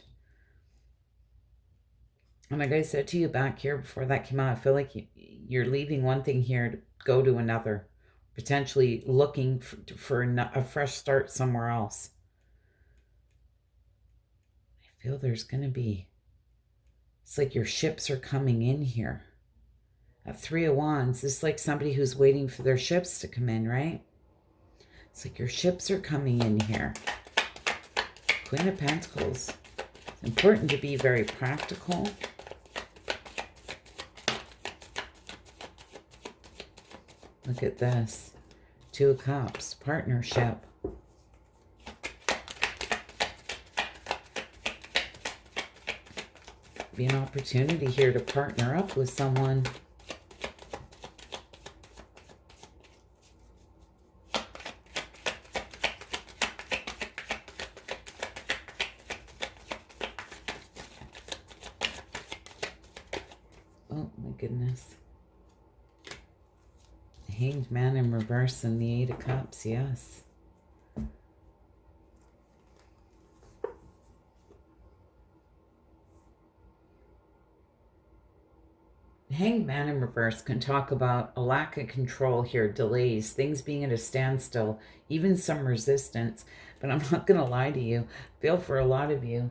And like I said to you back here before that came out, I feel like you're leaving one thing here to go to another, potentially looking for a fresh start somewhere else. I feel there's going to be, it's like your ships are coming in here. At Three of Wands, it's like somebody who's waiting for their ships to come in, right? It's like your ships are coming in here. Queen of Pentacles. It's important to be very practical. Look at this. Two of Cups, partnership. Be an opportunity here to partner up with someone. Oh my goodness. Hanged Man in reverse and the Eight of Cups, yes. Hanged Man in reverse can talk about a lack of control here, delays, things being at a standstill, even some resistance. But I'm not going to lie to you. I feel for a lot of you,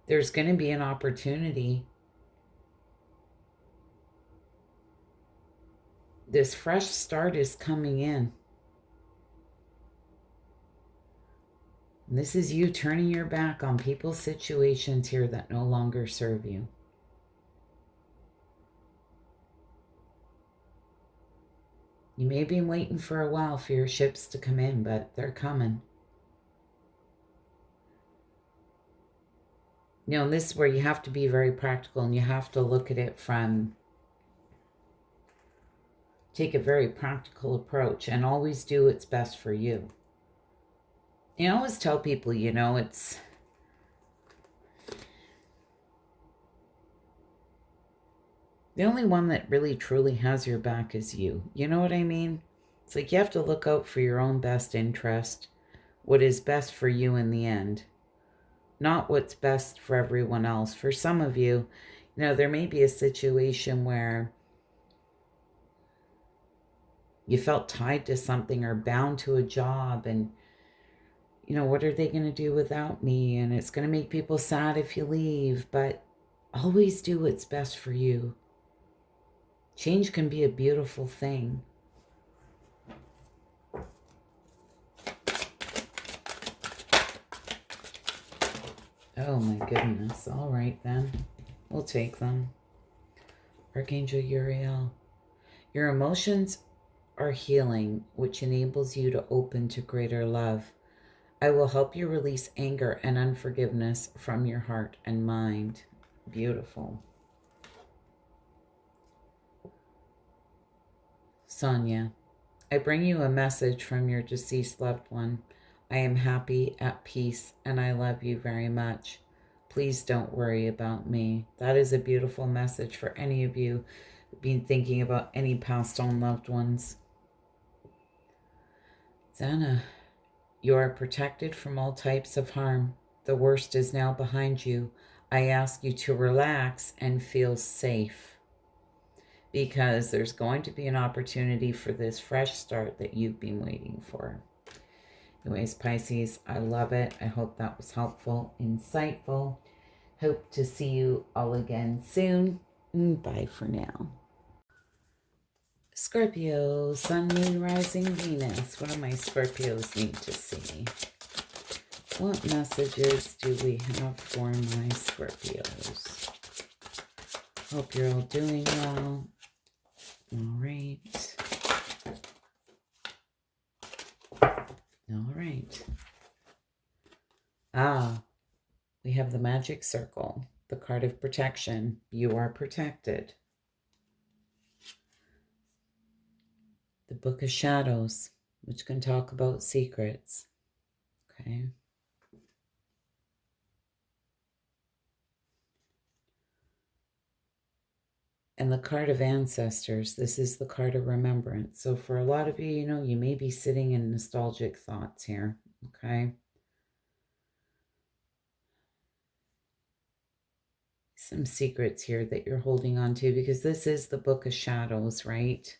there's going to be an opportunity. This fresh start is coming in. And this is you turning your back on people's situations here that no longer serve you. You may be waiting for a while for your ships to come in, but they're coming. And this is where you have to be very practical and you have to look at it from, take a very practical approach and always do what's best for you. I always tell people, it's the only one that really truly has your back is you. You know what I mean? It's like you have to look out for your own best interest, what is best for you in the end, not what's best for everyone else. For some of you, there may be a situation where you felt tied to something or bound to a job and what are they going to do without me? And it's going to make people sad if you leave, but always do what's best for you. Change can be a beautiful thing. Oh my goodness. All right then. We'll take them. Archangel Uriel. Your emotions are healing, which enables you to open to greater love. I will help you release anger and unforgiveness from your heart and mind. Beautiful. Sonia. I bring you a message from your deceased loved one. I am happy, at peace, and I love you very much. Please don't worry about me. That is a beautiful message for any of you who've been thinking about any passed on loved ones. Zana, you are protected from all types of harm. The worst is now behind you. I ask you to relax and feel safe, because there's going to be an opportunity for this fresh start that you've been waiting for. Anyways, Pisces, I love it. I hope that was helpful, insightful. Hope to see you all again soon. Bye for now. Scorpio, Sun, Moon, Rising, Venus. What do my Scorpios need to see? What messages do we have for my Scorpios? Hope you're all doing well. All right. All right. We have the magic circle, the card of protection. You are protected. The Book of Shadows, which can talk about secrets. Okay. And the card of ancestors. This is the card of remembrance. So for a lot of you, you may be sitting in nostalgic thoughts here. Okay. Some secrets here that you're holding on to, because this is the Book of Shadows, right?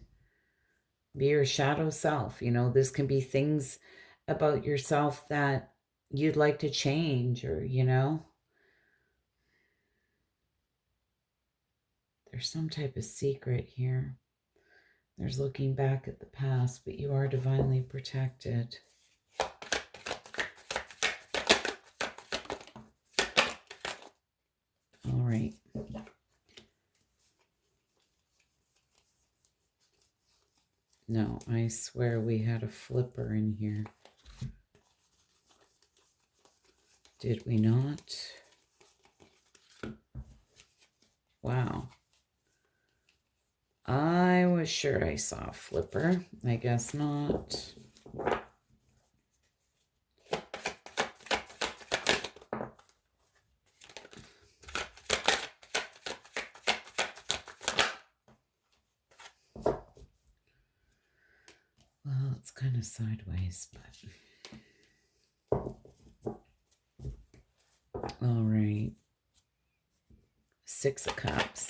Be your shadow self. This can be things about yourself that you'd like to change, or, there's some type of secret here. There's looking back at the past, but you are divinely protected. All right. No, I swear we had a flipper in here. Did we not? Wow. I was sure I saw a flipper. I guess not. Well, it's kind of sideways, but... All right. Six of Cups.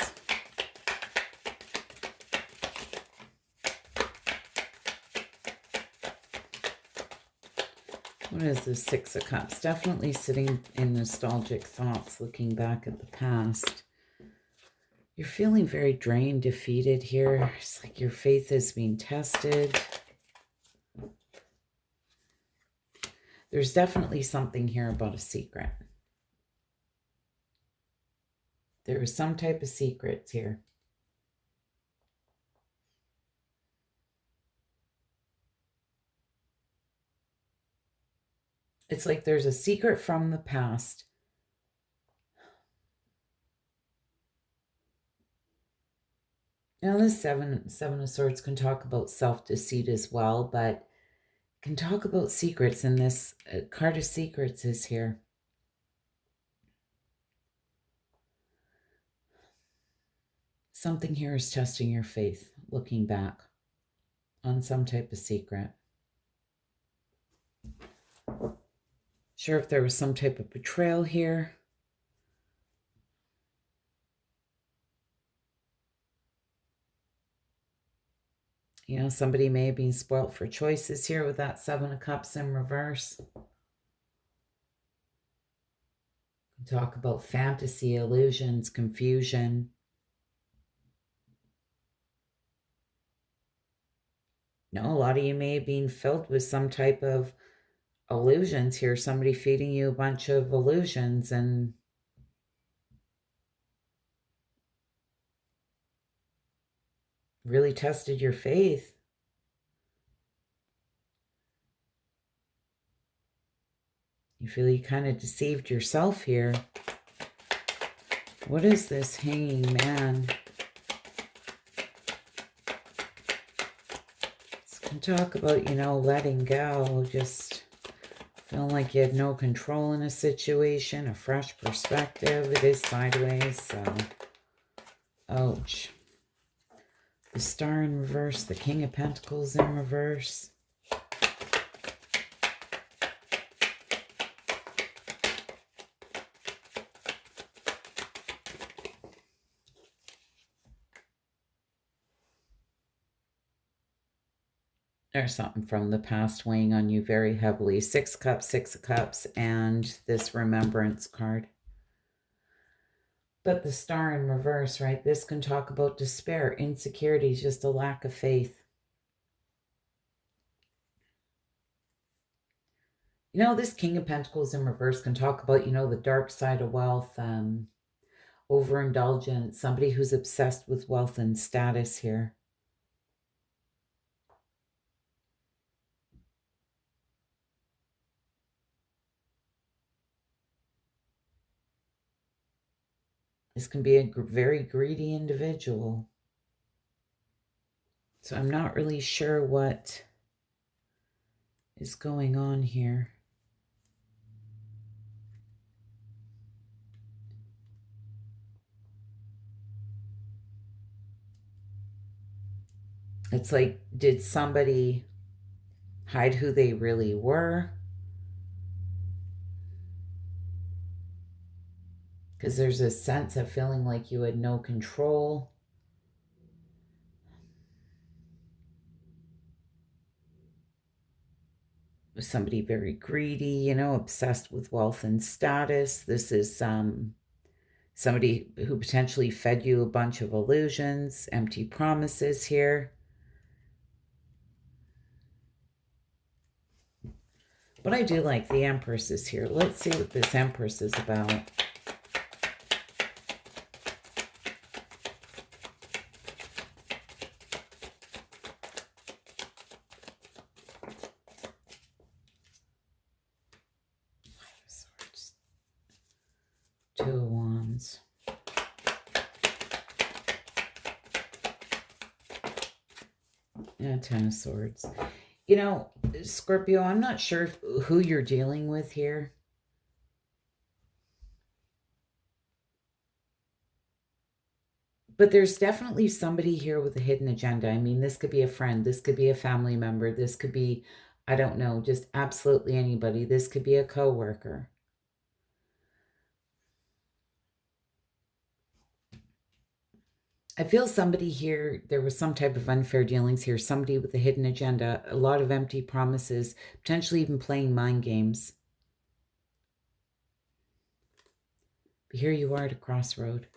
What is the Six of Cups? Definitely sitting in nostalgic thoughts, looking back at the past. You're feeling very drained, defeated here. It's like your faith is being tested. There's definitely something here about a secret. There is some type of secrets here. It's like there's a secret from the past. Now, this Seven of Swords can talk about self-deceit as well, but can talk about secrets, and this card of secrets is here. Something here is testing your faith, looking back on some type of secret. Sure, if there was some type of betrayal here. Somebody may have been spoilt for choices here with that Seven of Cups in reverse. Talk about fantasy, illusions, confusion. A lot of you may have been filled with some type of illusions here. Somebody feeding you a bunch of illusions and really tested your faith. You feel you kind of deceived yourself here. What is this hanging man? It's going to talk about, letting go, just feeling like you had no control in a situation, a fresh perspective. It is sideways, so ouch. The Star in reverse, the King of Pentacles in reverse. There's something from the past weighing on you very heavily. Six of Cups, and this Remembrance card. But the Star in reverse, right? This can talk about despair, insecurity, just a lack of faith. This King of Pentacles in reverse can talk about, the dark side of wealth, overindulgence, somebody who's obsessed with wealth and status here. This can be a very greedy individual. So I'm not really sure what is going on here. It's like, did somebody hide who they really were? Because there's a sense of feeling like you had no control. Somebody very greedy, obsessed with wealth and status. This is somebody who potentially fed you a bunch of illusions, empty promises here. But I do like the Empress is here. Let's see what this Empress is about. Two of Wands. And Ten of Swords. Scorpio, I'm not sure who you're dealing with here. But there's definitely somebody here with a hidden agenda. I mean, this could be a friend. This could be a family member. This could be, I don't know, just absolutely anybody. This could be a coworker. I feel somebody here, there was some type of unfair dealings here. Somebody with a hidden agenda, a lot of empty promises, potentially even playing mind games. But here you are at a crossroad.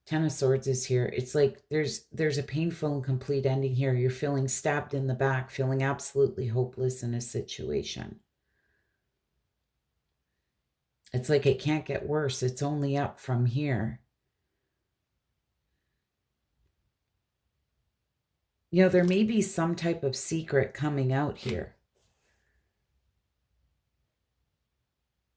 Ten of Swords is here. It's like there's a painful and complete ending here. You're feeling stabbed in the back, feeling absolutely hopeless in a situation. It's like it can't get worse. It's only up from here. There may be some type of secret coming out here.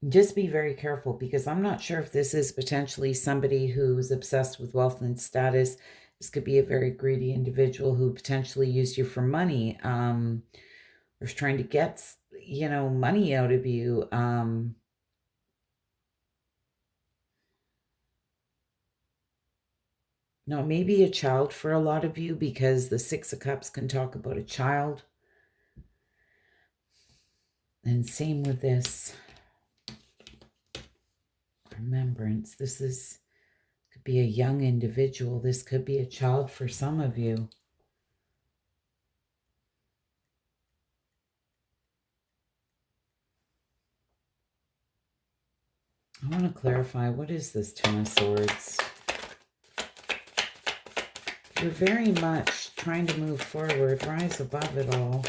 Just be very careful, because I'm not sure if this is potentially somebody who's obsessed with wealth and status. This could be a very greedy individual who potentially used you for money, or is trying to get, money out of you. No, maybe a child for a lot of you, because the Six of Cups can talk about a child. And same with this Remembrance. This could be a young individual. This could be a child for some of you. I want to clarify, what is this Ten of Swords? You're very much trying to move forward, rise above it all.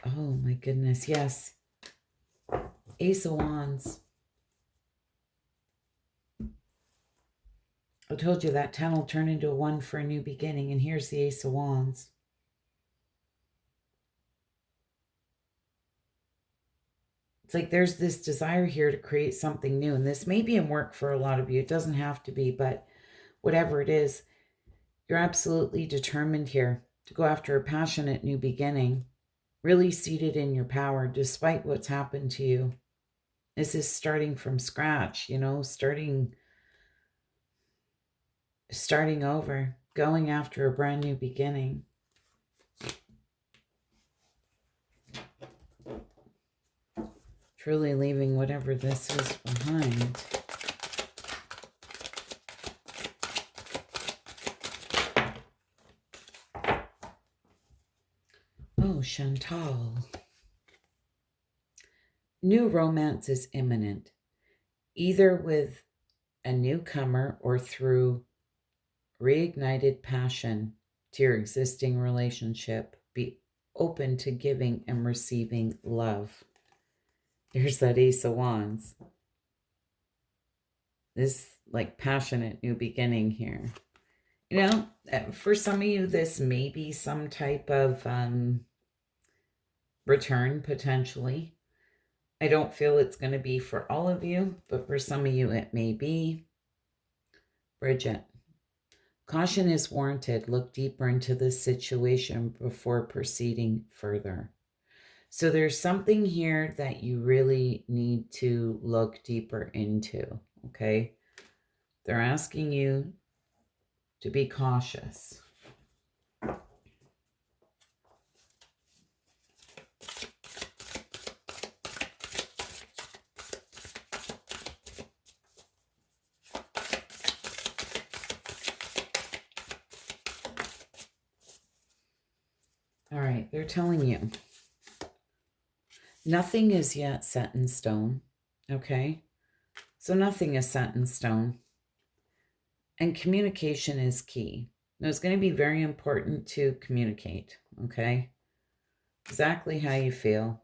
Oh my goodness, yes. Ace of Wands. I told you that 10 will turn into a 1 for a new beginning, and here's the Ace of Wands. It's like there's this desire here to create something new, and this may be in work for a lot of you. It doesn't have to be, but whatever it is, you're absolutely determined here to go after a passionate new beginning, really seated in your power despite what's happened to you. This is starting from scratch, you know, starting over, going after a brand new beginning. Truly leaving whatever this is behind. Oh, Chantal. New romance is imminent, either with a newcomer or through reignited passion to your existing relationship. Be open to giving and receiving love. Here's that Ace of Wands. This like passionate new beginning here. You know, for some of you, this may be some type of return potentially. I don't feel it's going to be for all of you, but for some of you, it may be. Bridget. Caution is warranted. Look deeper into this situation before proceeding further. So there's something here that you really need to look deeper into, okay? They're asking you to be cautious. All right, they're telling you nothing is yet set in stone, okay? So nothing is set in stone. And communication is key. Now, it's going to be very important to communicate, okay? Exactly how you feel.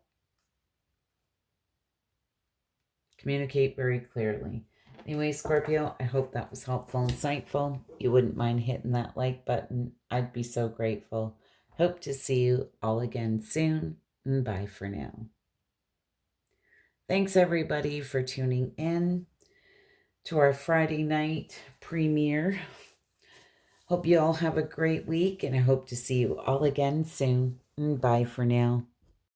Communicate very clearly. Anyway, Scorpio, I hope that was helpful, insightful. You wouldn't mind hitting that like button. I'd be so grateful. Hope to see you all again soon. And bye for now. Thanks, everybody, for tuning in to our Friday night premiere. Hope you all have a great week, and I hope to see you all again soon. And bye for now.